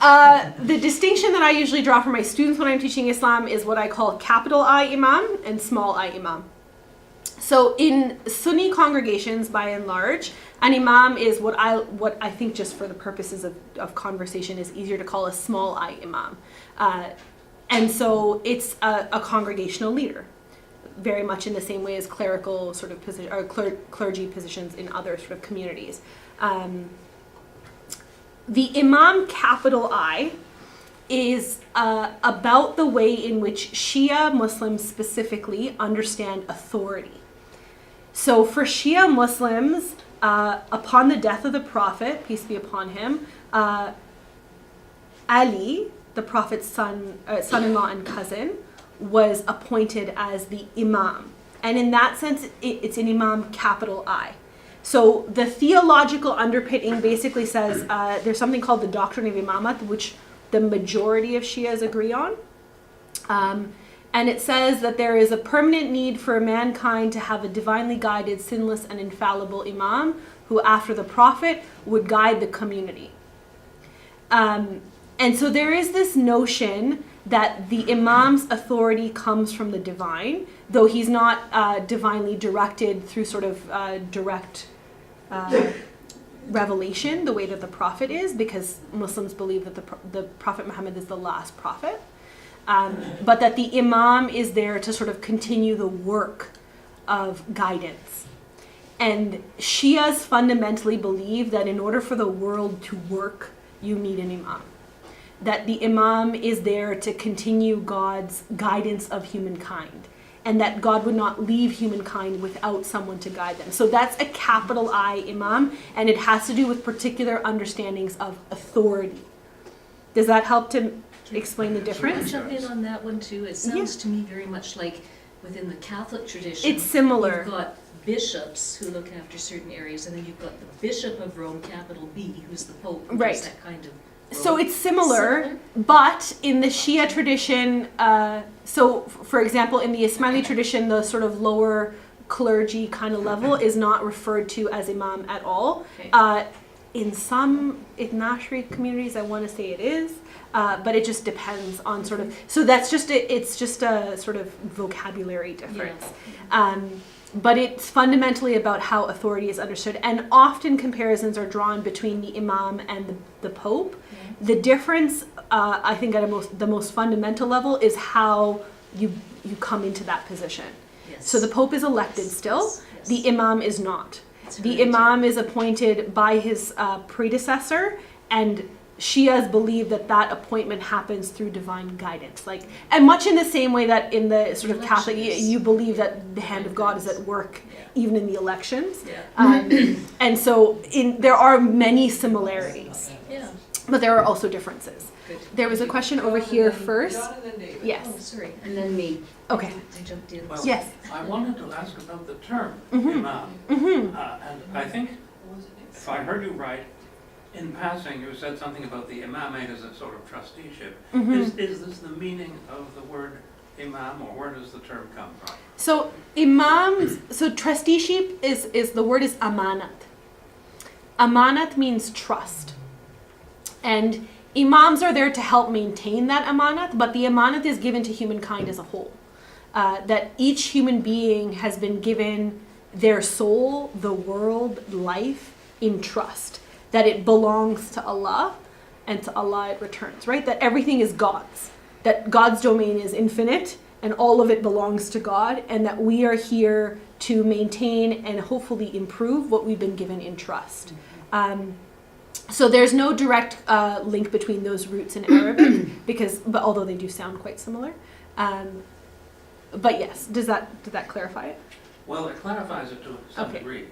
The distinction that I usually draw for my students when I'm teaching Islam is what I call capital I imam and small I imam. So in Sunni congregations, by and large, an imam is what I think, just for the purposes of conversation, is easier to call a small I imam. And so it's a congregational leader, very much in the same way as clerical sort of position or clergy positions in other sort of communities. The imam, capital I, is about the way in which Shia Muslims specifically understand authority. So for Shia Muslims, upon the death of the Prophet, peace be upon him, Ali, the Prophet's son-in-law and cousin, was appointed as the imam. And in that sense, it's an imam, capital I. So the theological underpinning basically says there's something called the doctrine of imamat, which the majority of Shias agree on. And it says that there is a permanent need for mankind to have a divinely guided, sinless, and infallible imam who, after the Prophet, would guide the community. And so there is this notion that the imam's authority comes from the divine, though he's not divinely directed through sort of direct revelation the way that the Prophet is, because Muslims believe that the Prophet Muhammad is the last prophet. But that the imam is there to sort of continue the work of guidance. And Shias fundamentally believe that in order for the world to work, you need an imam. That the imam is there to continue God's guidance of humankind, and that God would not leave humankind without someone to guide them. So that's a capital I imam, and it has to do with particular understandings of authority. Does that help to explain the Can I difference? jump in on that one too? It sounds to me very much like within the Catholic tradition. It's similar. You've got bishops who look after certain areas, and then you've got the Bishop of Rome, capital B, who's the Pope, who Right. does that kind of So role. it's similar, but in the Shia tradition, so for example, in the Ismaili tradition, the sort of lower clergy kind of level is not referred to as imam at all. Okay. In some Ithnashri communities, I want to say it is, but it just depends on sort of, so that's just, it's just a sort of vocabulary difference. But it's fundamentally about how authority is understood, and often comparisons are drawn between the imam and the pope. The difference, I think, at the most fundamental level is how you come into that position. Yes. So the pope is elected still, Yes. the imam is not. It's The hereditary. imam is appointed by his predecessor, and Shias believe that that appointment happens through divine guidance, like, and much in the same way that in the sort of Catholic, you believe that the hand of God is at work even in the elections. And so there are many similarities, but there are also differences. Good. There was a question over here first. John and then David. Yes. Oh, sorry, and then me. Okay. I jumped in. Well, Yes. I wanted to ask about the term Mhm. imam. Mm-hmm. And I think, if I heard you right, in passing, you said something about the imamate as a sort of trusteeship. Mm-hmm. Is this the meaning of the word imam, or where does the term come from? So imams, so trusteeship is the word is amanat. Amanat means trust. And imams are there to help maintain that amanat, but the amanat is given to humankind as a whole. That each human being has been given their soul, the world, life in trust. That it belongs to Allah, and to Allah it returns, right? That everything is God's. That God's domain is infinite, and all of it belongs to God, and that we are here to maintain and hopefully improve what we've been given in trust. So there's no direct link between those roots in Arabic, but although they do sound quite similar. But yes, did that clarify it? Well, it clarifies it to some Okay. degree.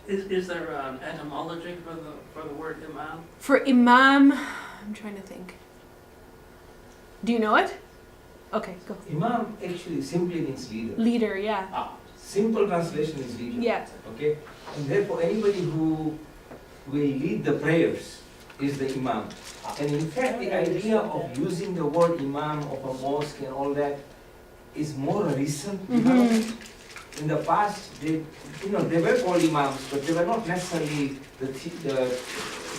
Is there an etymology for the word imam? For imam, I'm trying to think. Do you know it? Okay, go. Imam actually simply means leader. Leader, yeah. Simple translation is leader. Yeah. Okay? And therefore anybody who will lead the prayers is the imam. And in fact the idea of using the word imam of a mosque and all that is more a recent development. In the past, they were called imams, but they were not necessarily the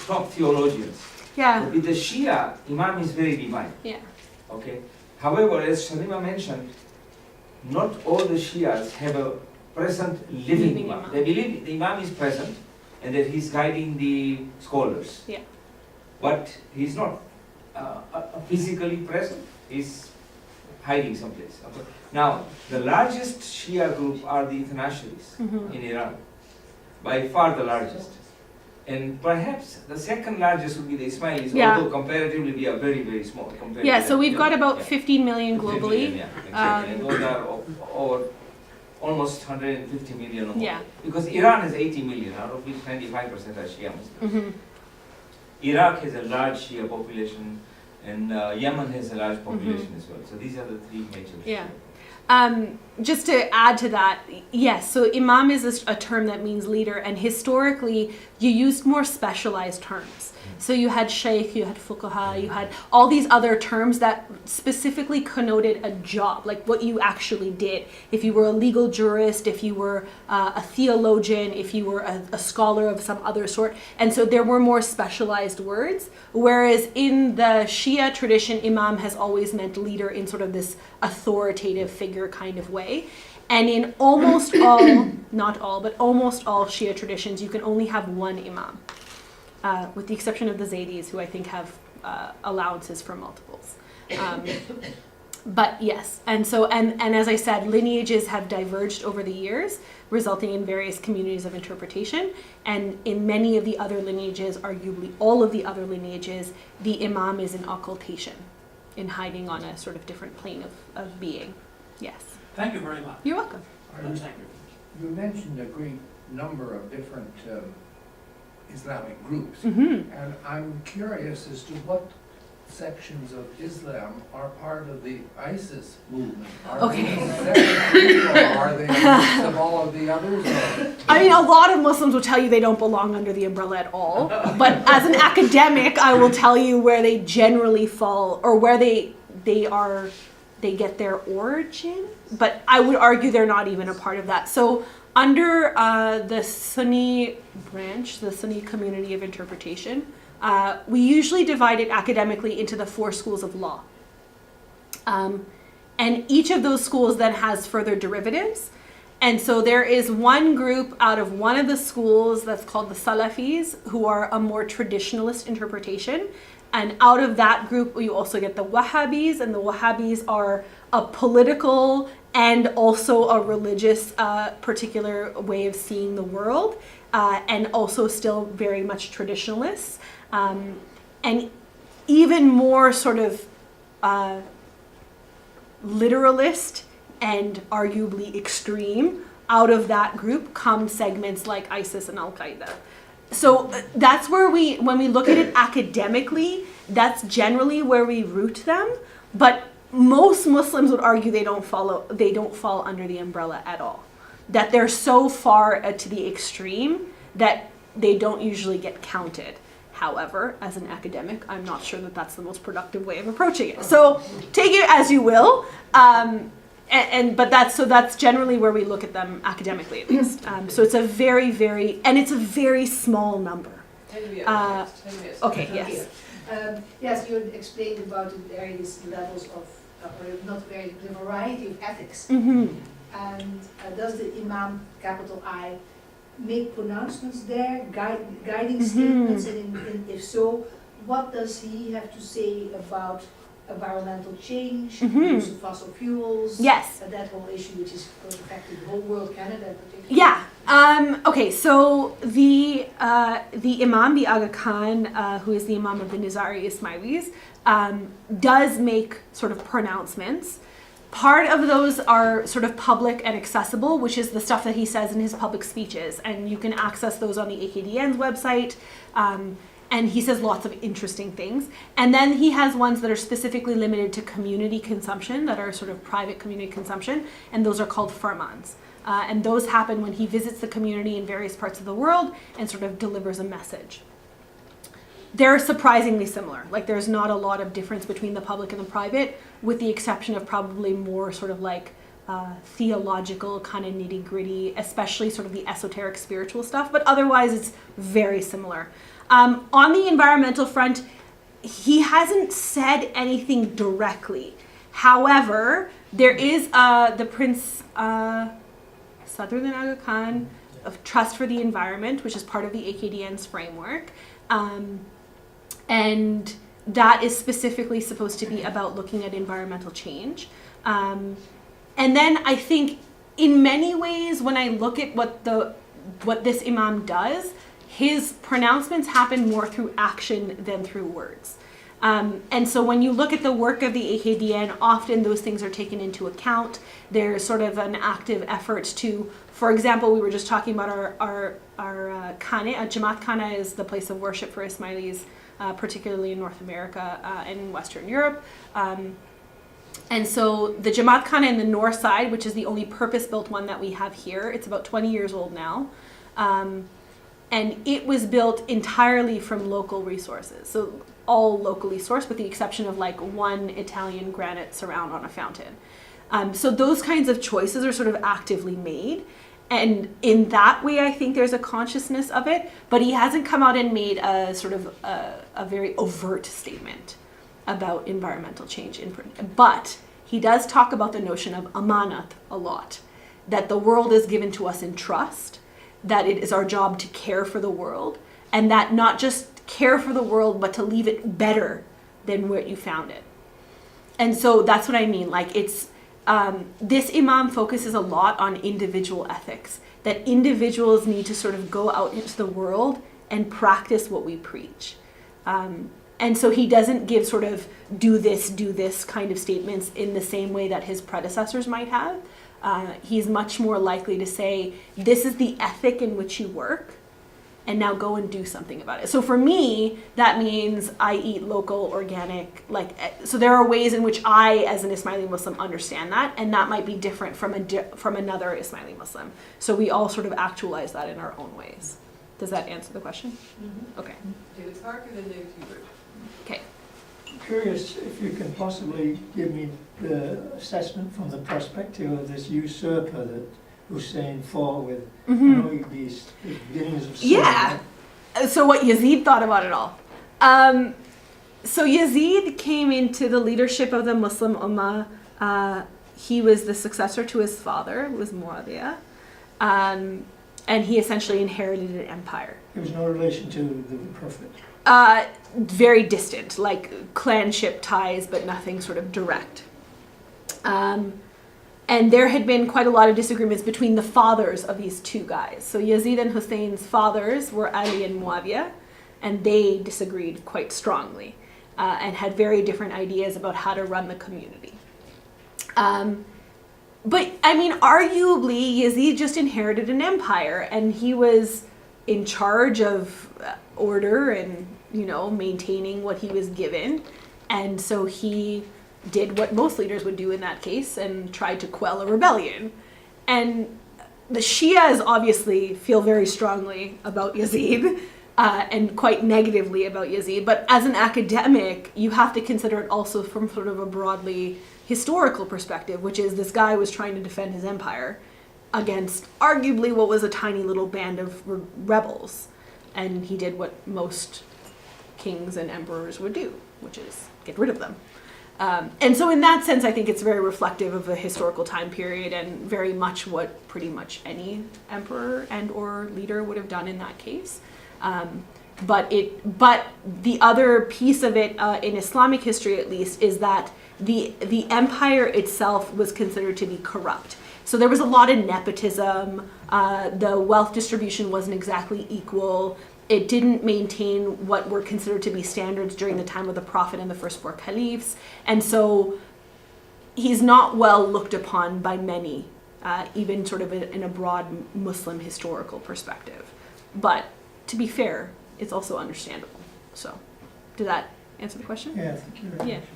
top theologians. Yeah. But with the Shia, imam is very divine. Yeah. Okay. However, as Salima mentioned, not all the Shias have a present living Living imam. imam. They believe the imam is present and that he's guiding the scholars. Yeah. But he's not physically present. He's hiding someplace. Okay. Now, the largest Shia group are the internationalists in Iran. By far the largest. And perhaps the second largest would be the Ismailis, Yeah. although comparatively we are very, very small. Compared Yeah, to so them. we've got about Yeah. 15 million 15 globally. million, yeah, exactly. And those are over almost 150 million or more. Yeah. Because Iran has 80 million, out of which 95% are Shia Muslims. Iraq has a large Shia population, and Yemen has a large population as well. So these are the three major. Yeah. Just to add to that, yes, so imam is a term that means leader, and historically you used more specialized terms. So you had shaykh, you had fuqaha, you had all these other terms that specifically connoted a job, like what you actually did. If you were a legal jurist, if you were a theologian, if you were a scholar of some other sort. And so there were more specialized words, whereas in the Shia tradition, imam has always meant leader in sort of this authoritative figure kind of way. And in almost all, not all, but almost all Shia traditions, you can only have one imam. With the exception of the Zaydis, who I think have allowances for multiples. But yes, and so, and as I said, lineages have diverged over the years, resulting in various communities of interpretation. And in many of the other lineages, arguably all of the other lineages, the imam is in occultation, in hiding on a sort of different plane of being. Yes. Thank you very much. You're welcome. Thank you. You mentioned a great number of different Islamic groups, Mm-hmm. and I'm curious as to what sections of Islam are part of the ISIS movement. Are Okay. they separate, or are they a mix of all of the others? Or? I mean, a lot of Muslims will tell you they don't belong under the umbrella at all. But as an academic, I will tell you where they generally fall, or where they get their origin. But I would argue they're not even a part of that. So under the Sunni branch, the Sunni community of interpretation, we usually divide it academically into the 4 schools of law. And each of those schools then has further derivatives. And so there is one group out of one of the schools that's called the Salafis, who are a more traditionalist interpretation. And out of that group, you also get the Wahhabis, and the Wahhabis are a political and also a religious particular way of seeing the world, and also still very much traditionalists. and even more sort of literalist and arguably extreme, out of that group come segments like ISIS and Al-Qaeda. So that's where when we look at it academically, that's generally where we root them. But most Muslims would argue they don't fall under the umbrella at all. That they're so far to the extreme that they don't usually get counted. However, as an academic, I'm not sure that that's the most productive way of approaching it. So take it as you will. But that's generally where we look at them academically, at least. So it's a very small number. Okay, yes. Yes, you explained about the various levels of, the variety of ethics. Mm-hmm. And does the Imam, capital I, make pronouncements there, guiding statements, and if so, what does he have to say about environmental change, use of fossil fuels, yes, that whole issue which is affecting the whole world, Canada in particular? Yeah. Okay. So the Imam, the Aga Khan, who is the Imam of the Nizari Ismailis, does make sort of pronouncements. Part of those are sort of public and accessible, which is the stuff that he says in his public speeches, and you can access those on the AKDN's website. And he says lots of interesting things. And then he has ones that are specifically limited to community consumption, that are sort of private community consumption, and those are called farmans. And those happen when he visits the community in various parts of the world and sort of delivers a message. They're surprisingly similar. Like, there's not a lot of difference between the public and the private, with the exception of probably more sort of like theological kind of nitty-gritty, especially sort of the esoteric spiritual stuff, but otherwise it's very similar. On the environmental front, he hasn't said anything directly. However, there is the Prince Sadruddin Aga Khan of Trust for the Environment, which is part of the AKDN's framework. And that is specifically supposed to be about looking at environmental change. And then I think in many ways, when I look at what this Imam does, his pronouncements happen more through action than through words. And so when you look at the work of the AKDN, often those things are taken into account. There's sort of an active effort to, for example, we were just talking about our Khane. Jamaat Khana is the place of worship for Ismailis, particularly in North America and in Western Europe. And so the Jamaat Khana in the north side, which is the only purpose-built one that we have here, it's about 20 years old now. And it was built entirely from local resources. So all locally sourced, with the exception of like one Italian granite surround on a fountain. So those kinds of choices are sort of actively made. And in that way, I think there's a consciousness of it, but he hasn't come out and made a sort of a very overt statement about environmental change. But he does talk about the notion of amanat a lot, that the world is given to us in trust, that it is our job to care for the world, and that not just care for the world, but to leave it better than where you found it. And so that's what I mean. Like, it's this Imam focuses a lot on individual ethics, that individuals need to sort of go out into the world and practice what we preach. And so he doesn't give sort of do this kind of statements in the same way that his predecessors might have. He's much more likely to say, this is the ethic in which you work, and now go and do something about it. So for me, that means I eat local, organic, so there are ways in which I, as an Ismaili Muslim, understand that, and that might be different from another Ismaili Muslim. So we all sort of actualize that in our own ways. Does that answer the question? Mm-hmm. Okay. David Parker, then David Hubert. Okay. Curious if you can possibly give me the assessment from the perspective of this usurper that Hussein fought with. Mm-hmm. I know these beginnings of yeah. So what Yazid thought about it all. So Yazid came into the leadership of the Muslim Ummah. He was the successor to his father, who was Muawiyah. And he essentially inherited an empire. There was no relation to the Prophet? Very distant, like clanship ties, but nothing sort of direct. And there had been quite a lot of disagreements between the fathers of these two guys. So Yazid and Hussein's fathers were Ali and Muawiyah, and they disagreed quite strongly and had very different ideas about how to run the community. But I mean, arguably, Yazid just inherited an empire, and he was in charge of order and, you know, maintaining what he was given. And so he did what most leaders would do in that case and tried to quell a rebellion. And the Shias obviously feel very strongly about Yazid and quite negatively about Yazid. But as an academic, you have to consider it also from sort of a broadly historical perspective, which is this guy was trying to defend his empire against arguably what was a tiny little band of rebels. And he did what most kings and emperors would do, which is get rid of them. And so in that sense, I think it's very reflective of a historical time period and very much what pretty much any emperor and or leader would have done in that case. But the other piece of it, in Islamic history at least, is that the empire itself was considered to be corrupt. So there was a lot of nepotism. The wealth distribution wasn't exactly equal. It didn't maintain what were considered to be standards during the time of the Prophet and the first 4 caliphs. And so he's not well looked upon by many, even sort of in a broad Muslim historical perspective. But to be fair, it's also understandable. So did that answer the question? Yeah, thank you very Yeah. much.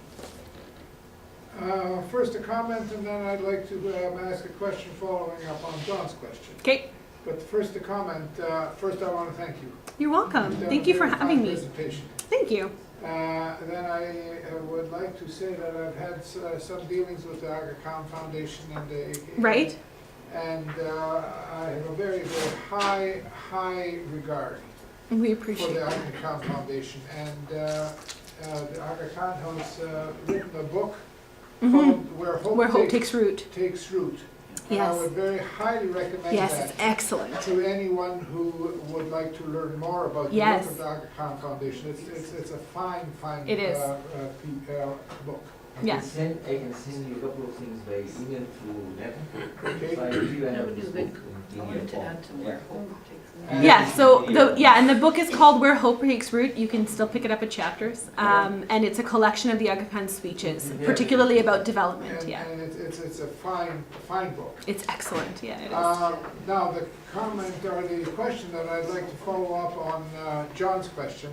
First a comment, and then I'd like to ask a question following up on John's question. Okay. But first a comment. First I want to thank you. You're welcome. You've done Thank a you for very having fine me. presentation. Thank you. Then I would like to say that I've had some dealings with the Aga Khan Foundation and the Right. and I have a very, very high regard We for appreciate the that. Aga Khan Foundation. And the Aga Khan has written a book called Where Hope Takes Root. Takes Root. And I Yes. would very highly recommend Yes, that it's excellent. to anyone who would like to learn more about the Yes. work of the Aga Khan Foundation. It's a fine It is. book. Yes. I can send you a couple of things by email through letter. Okay. So I give you That another would be book good. in I wanted PDF to form. add to Yeah. where hope takes me. And- Yeah, so and the book is called Where Hope Takes Root. You can still pick it up at Chapters. And it's a collection of the Aga Khan speeches, particularly about development, And, yeah. and it's a fine book. It's excellent, yeah, it is. Now, the comment or the question that I'd like to follow up on John's question,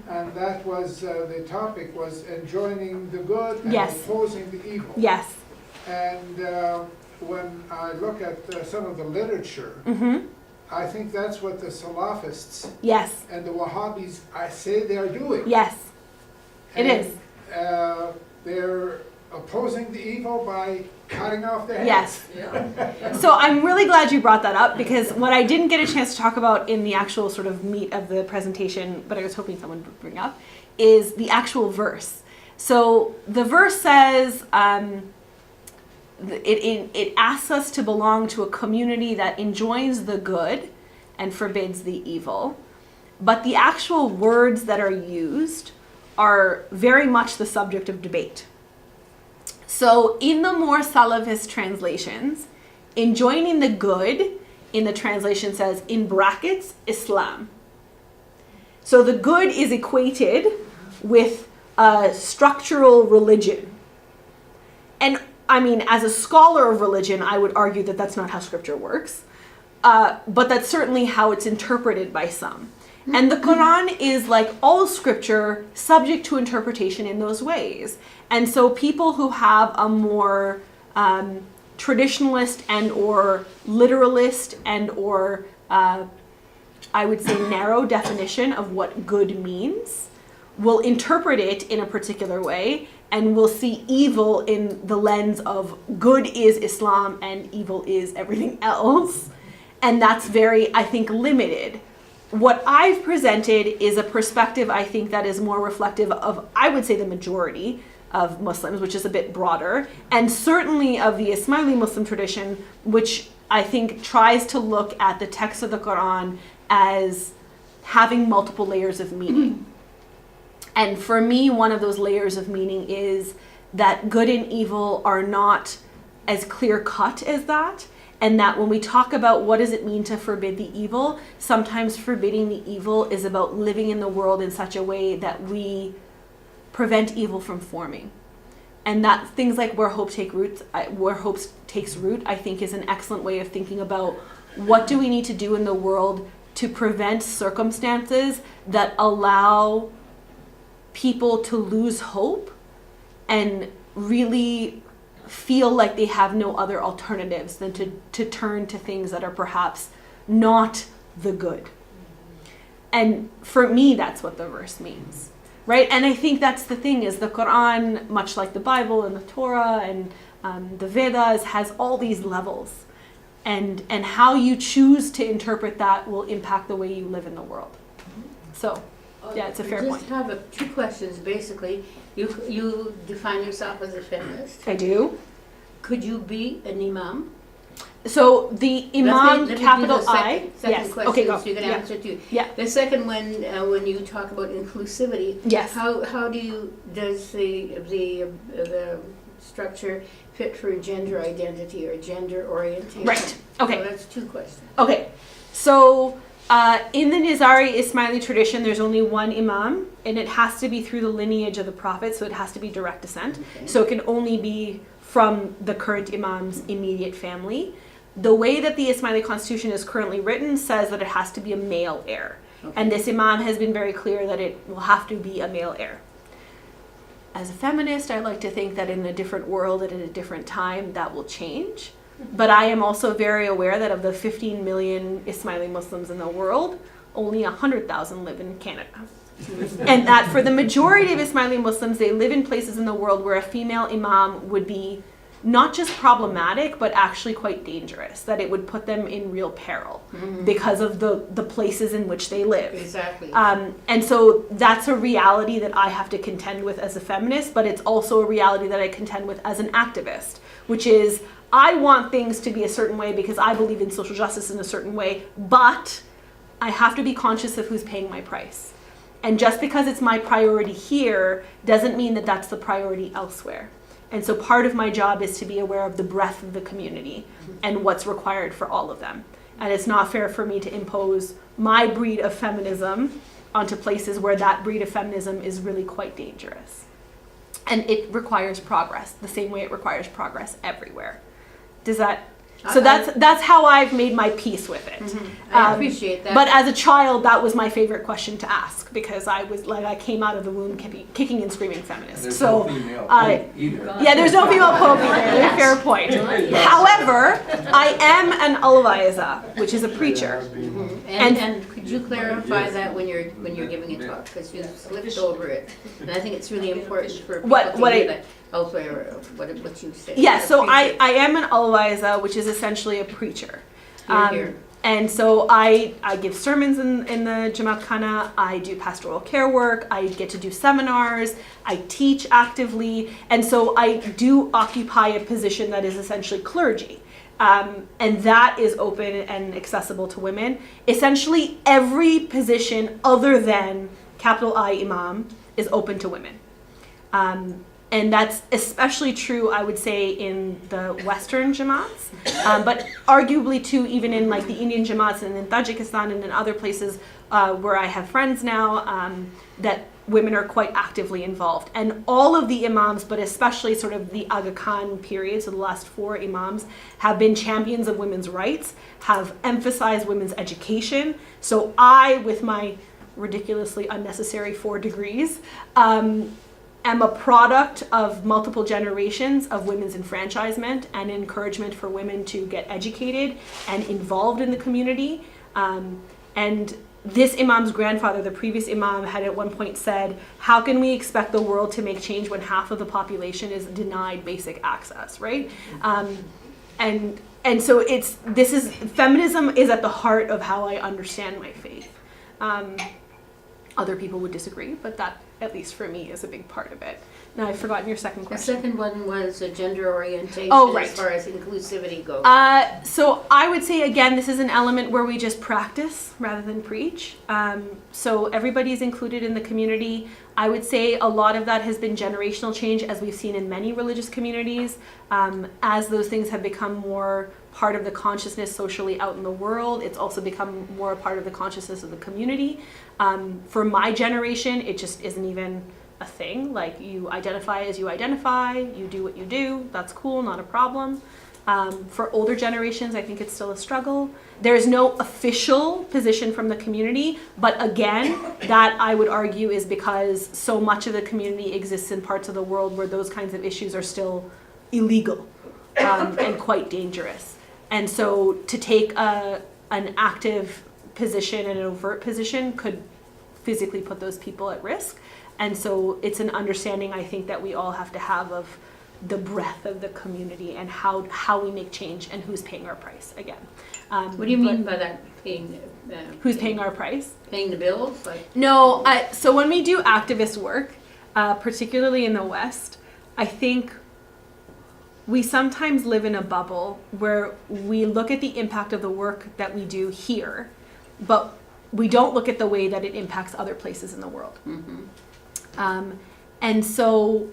and that was, the topic was enjoining the good and Yes. opposing the evil. Yes. And when I look at some of the literature, I think that's what the Salafists Yes. and the Wahhabis, I say they're doing. Yes. It And, is. They're opposing the evil by cutting off their heads. Yes. So I'm really glad you brought that up, because what I didn't get a chance to talk about in the actual sort of meat of the presentation, but I was hoping someone would bring up, is the actual verse. So the verse says, it asks us to belong to a community that enjoins the good and forbids the evil. But the actual words that are used are very much the subject of debate. So in the more Salafist translations, enjoining the good in the translation says, in brackets, Islam. So the good is equated with a structural religion. And I mean, as a scholar of religion, I would argue that that's not how scripture works. But that's certainly how it's interpreted by some. And the Quran is, like all scripture, subject to interpretation in those ways. And so people who have a more traditionalist and or literalist and or I would say narrow definition of what good means will interpret it in a particular way, and will see evil in the lens of good is Islam and evil is everything else. And that's very, I think, limited. What I've presented is a perspective, I think, that is more reflective of, I would say, the majority of Muslims, which is a bit broader, and certainly of the Ismaili Muslim tradition, which I think tries to look at the text of the Quran as having multiple layers of meaning. And for me, one of those layers of meaning is that good and evil are not as clear-cut as that, And that when we talk about what does it mean to forbid the evil, sometimes forbidding the evil is about living in the world in such a way that we prevent evil from forming. And that things like where hope takes root, I think is an excellent way of thinking about what do we need to do in the world to prevent circumstances that allow people to lose hope and really feel like they have no other alternatives than to turn to things that are perhaps not the good. And for me, that's what the verse means, right? And I think that's the thing is the Quran, much like the Bible and the Torah and the Vedas, has all these levels. And how you choose to interpret that will impact the way you live in the world. So, yeah, it's a fair point. I just have two questions, basically. You define yourself as a feminist. I do. Could you be an imam? So the imam, Let me capital do the I. second Yes. question, Okay, go. so you can Yeah. answer too. Yeah. The second one, when you talk about inclusivity, Yes. how does the structure fit for gender identity or gender orientation? Right. Okay. So that's two questions. Okay. So in the Nizari Ismaili tradition, there's only one imam, and it has to be through the lineage of the prophet, so it has to be direct descent. Okay. So it can only be from the current imam's immediate family. The way that the Ismaili constitution is currently written says that it has to be a male heir. Okay. And this imam has been very clear that it will have to be a male heir. As a feminist, I like to think that in a different world and at a different time, that will change. But I am also very aware that of the 15 million Ismaili Muslims in the world, only 100,000 live in Canada. And that for the majority of Ismaili Muslims, they live in places in the world where a female imam would be not just problematic, but actually quite dangerous, that it would put them in real peril because of the places in which they live. Exactly. And so that's a reality that I have to contend with as a feminist, but it's also a reality that I contend with as an activist, which is I want things to be a certain way because I believe in social justice in a certain way, but I have to be conscious of who's paying my price. And just because it's my priority here doesn't mean that that's the priority elsewhere. And so part of my job is to be aware of the breadth of the community and what's required for all of them. And it's not fair for me to impose my breed of feminism onto places where that breed of feminism is really quite dangerous. And it requires progress, the same way it requires progress everywhere. Does that? So that's how I've made my peace with it. I appreciate that. But as a child, that was my favorite question to ask because I was like, I came out of the womb kicking and screaming feminist. There's so no female pope either. yeah, there's no female pope either. Fair point. However, I am an alwaiza, which is a preacher. And could you clarify that when you're giving a talk, because you slipped over it, and I think it's really important for people to hear that elsewhere, what you say. Yeah, so I am an alwaiza, which is essentially a preacher. Here. And so I give sermons in the Jamaat Khana, I do pastoral care work, I get to do seminars, I teach actively, and so I do occupy a position that is essentially clergy. And that is open and accessible to women. Essentially, every position other than capital I Imam is open to women. And that's especially true, I would say, in the Western Jamaats, but arguably too, even in like the Indian Jamaats and in Tajikistan and in other places where I have friends now, that women are quite actively involved. And all of the imams, but especially sort of the Aga Khan period, so the last 4 imams, have been champions of women's rights, have emphasized women's education. So I, with my ridiculously unnecessary 4 degrees, am a product of multiple generations of women's enfranchisement and encouragement for women to get educated and involved in the community. And this imam's grandfather, the previous imam, had at one point said, how can we expect the world to make change when half of the population is denied basic access, right? And so feminism is at the heart of how I understand my faith. Other people would disagree, but that, at least for me, is a big part of it. Now, I've forgotten your second question. The second one was gender orientation right. as far as inclusivity goes. So I would say, again, this is an element where we just practice rather than preach. So everybody's included in the community. I would say a lot of that has been generational change, as we've seen in many religious communities. As those things have become more part of the consciousness socially out in the world. It's also become more a part of the consciousness of the community. For my generation, it just isn't even a thing. Like, you identify as you identify, you do what you do, that's cool, not a problem. For older generations, I think it's still a struggle. There's no official position from the community, but again, that I would argue is because so much of the community exists in parts of the world where those kinds of issues are still illegal and quite dangerous. And so to take an active position and an overt position could physically put those people at risk. And so it's an understanding, I think, that we all have to have of the breadth of the community and how we make change and who's paying our price again. What do you mean by that, paying? Who's paying our price? Paying the bills? Like? No, so when we do activist work, particularly in the West, I think we sometimes live in a bubble where we look at the impact of the work that we do here, but we don't look at the way that it impacts other places in the world. Mm-hmm. And so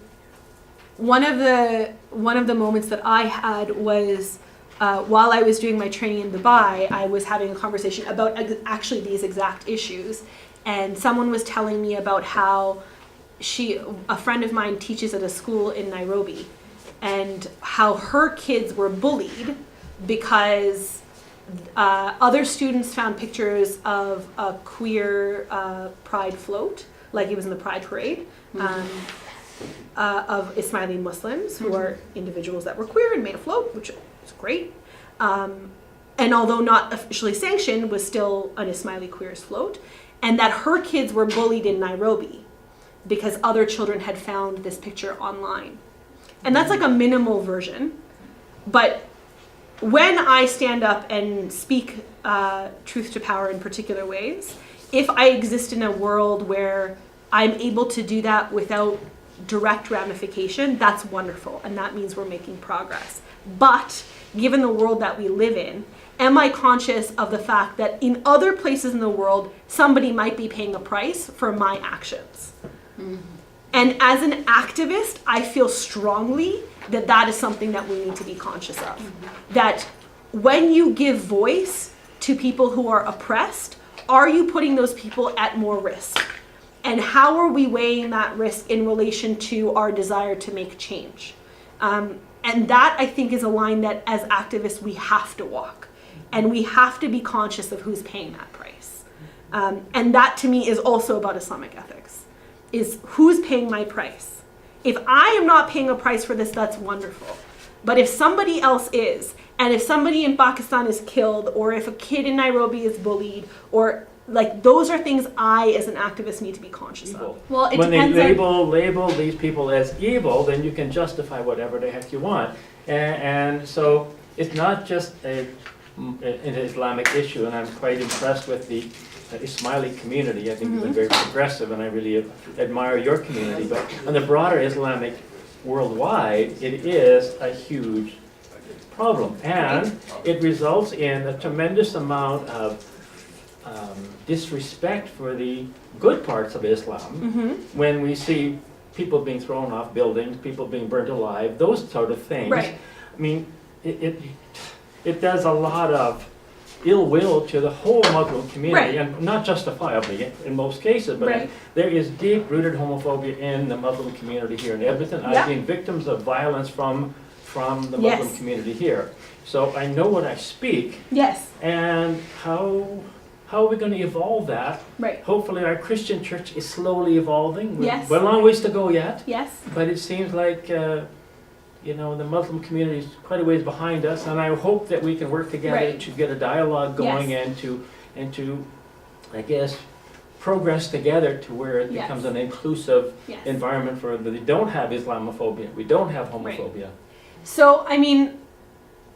one of the moments that I had was while I was doing my training in Dubai, I was having a conversation about actually these exact issues, and someone was telling me about how a friend of mine teaches at a school in Nairobi, and how her kids were bullied because other students found pictures of a queer pride float, like it was in the Pride Parade, of Ismaili Muslims who are individuals that were queer and made a float, which is great. And although not officially sanctioned, was still an Ismaili queers float. And that her kids were bullied in Nairobi because other children had found this picture online. And that's like a minimal version. But when I stand up and speak truth to power in particular ways, if I exist in a world where I'm able to do that without direct ramification, that's wonderful. And that means we're making progress. But given the world that we live in, am I conscious of the fact that in other places in the world, somebody might be paying a price for my actions? Mm-hmm. And as an activist, I feel strongly that that is something that we need to be conscious of. Mm-hmm. That when you give voice to people who are oppressed, are you putting those people at more risk? And how are we weighing that risk in relation to our desire to make change? And that, I think, is a line that as activists we have to walk. And we have to be conscious of who's paying that price. And that, to me, is also about Islamic ethics, is who's paying my price. If I am not paying a price for this, that's wonderful. But if somebody else is, and if somebody in Pakistan is killed, or if a kid in Nairobi is bullied, or like, those are things I, as an activist, need to be conscious of. Well, it when depends they label these people as evil, then you can justify whatever the heck you want. And so it's not just an Islamic issue, and I'm quite impressed with the Ismaili community. I think you've been very progressive, and I really admire your community. But on the broader Islamic worldwide, it is a huge problem. And it results in a tremendous amount of disrespect for the good parts of Islam, when we see people being thrown off buildings, people being burnt alive, those sort of things. Right. I mean, it does a lot of ill will to the whole Muslim community, and not justifiably in most cases, but there is deep-rooted homophobia in the Muslim community here in Edmonton. I've been victims of violence from the Muslim community here. So I know what I speak. Yes. And how are we going to evolve that? Right. Hopefully our Christian church is slowly evolving. Yes. We're a long ways to go yet. Yes. But it seems like, the Muslim community is quite a ways behind us, and I hope that we can work together to get a dialogue going and to, I guess, progress together to where it becomes an inclusive environment for we don't have Islamophobia, we don't have homophobia. Right. So, I mean,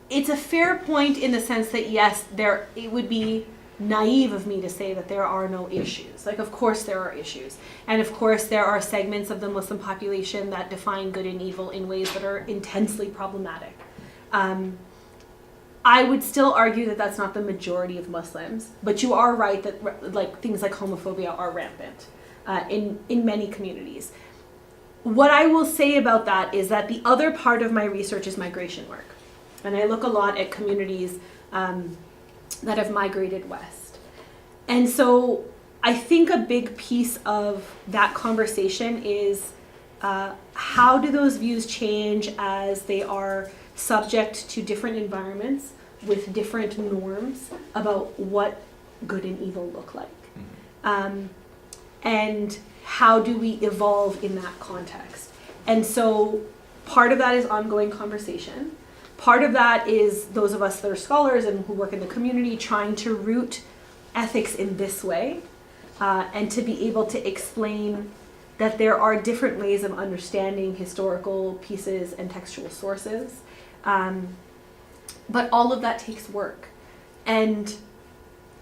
it's a fair point in the sense that, yes, it would be naive of me to say that there are no issues. Like, of course there are issues. And of course there are segments of the Muslim population that define good and evil in ways that are intensely problematic. I would still argue that that's not the majority of Muslims, but you are right that like things like homophobia are rampant in many communities. What I will say about that is that the other part of my research is migration work. And I look a lot at communities that have migrated west. And so I think a big piece of that conversation is how do those views change as they are subject to different environments with different norms about what good and evil look like. And how do we evolve in that context? And so part of that is ongoing conversation. Part of that is those of us that are scholars and who work in the community trying to root ethics in this way, and to be able to explain that there are different ways of understanding historical pieces and textual sources. But all of that takes work. And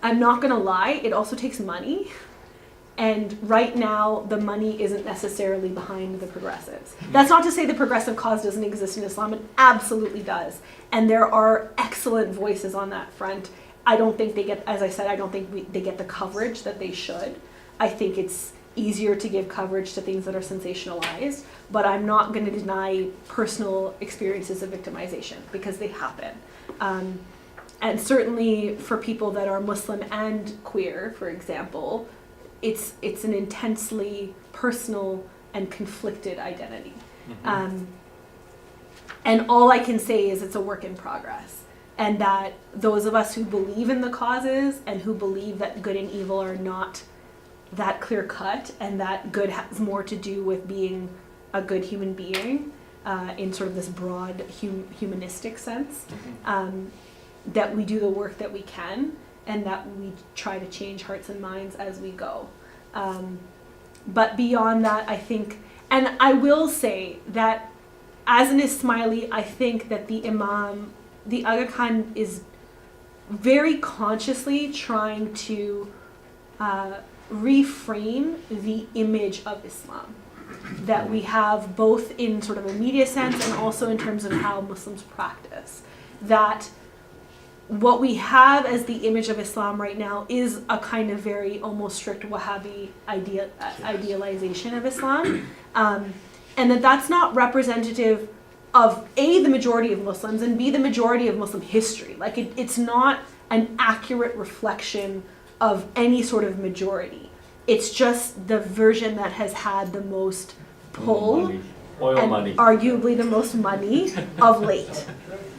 I'm not gonna lie, it also takes money. And right now, the money isn't necessarily behind the progressives. That's not to say the progressive cause doesn't exist in Islam. It absolutely does. And there are excellent voices on that front. I don't think they get, as I said, I don't think they get the coverage that they should. I think it's easier to give coverage to things that are sensationalized, but I'm not going to deny personal experiences of victimization because they happen. And certainly for people that are Muslim and queer, for example, it's an intensely personal and conflicted identity. And all I can say is it's a work in progress. And that those of us who believe in the causes and who believe that good and evil are not that clear cut, and that good has more to do with being a good human being in sort of this broad humanistic sense, that we do the work that we can, and that we try to change hearts and minds as we go. But beyond that, I think, and I will say that as an Ismaili, I think that the Imam, the Aga Khan, is very consciously trying to reframe the image of Islam that we have, both in sort of a media sense and also in terms of how Muslims practice. That what we have as the image of Islam right now is a kind of very almost strict Wahhabi idealization of Islam, and that's not representative of A, the majority of Muslims, and B, the majority of Muslim history. Like it's not an accurate reflection of any sort of majority. It's just the version that has had the most pull and arguably the most money of late.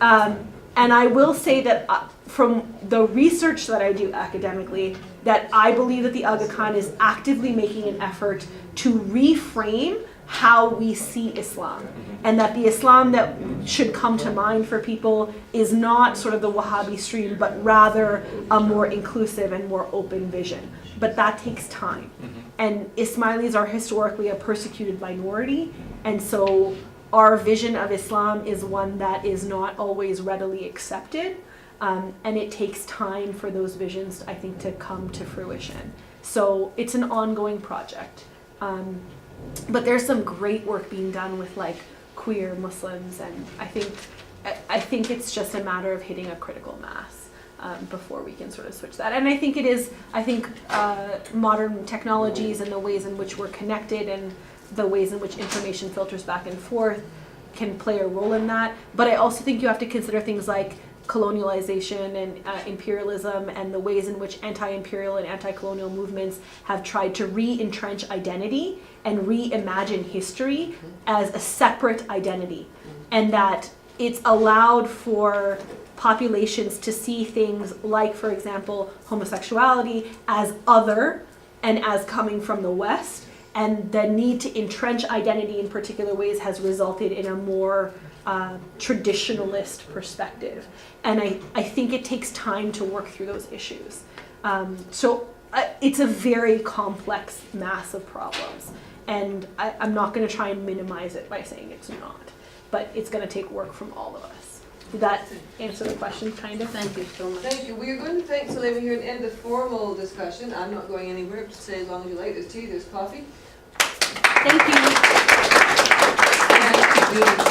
And I will say that from the research that I do academically, that I believe that the Aga Khan is actively making an effort to reframe how we see Islam. And that the Islam that should come to mind for people is not sort of the Wahhabi stream, but rather a more inclusive and more open vision. But that takes time. And Ismailis are historically a persecuted minority, and so our vision of Islam is one that is not always readily accepted, and it takes time for those visions, I think, to come to fruition. So it's an ongoing project. But there's some great work being done with like queer Muslims, and I think it's just a matter of hitting a critical mass before we can sort of switch that. And I think it is, modern technologies and the ways in which we're connected and the ways in which information filters back and forth can play a role in that. But I also think you have to consider things like colonialization and imperialism, and the ways in which anti-imperial and anti-colonial movements have tried to re-entrench identity and reimagine history as a separate identity, and that it's allowed for populations to see things like, for example, homosexuality as other and as coming from the West, and the need to entrench identity in particular ways has resulted in a more traditionalist perspective. And I think it takes time to work through those issues. So it's a very complex mass of problems. And I'm not going to try and minimize it by saying it's not. But it's going to take work from all of us. Did that answer the question, kind of? Thank you so much. Thank you. We are going to thank Salima here and end the formal discussion. I'm not going anywhere. Just stay as long as you like. There's tea, there's coffee. Thank you. And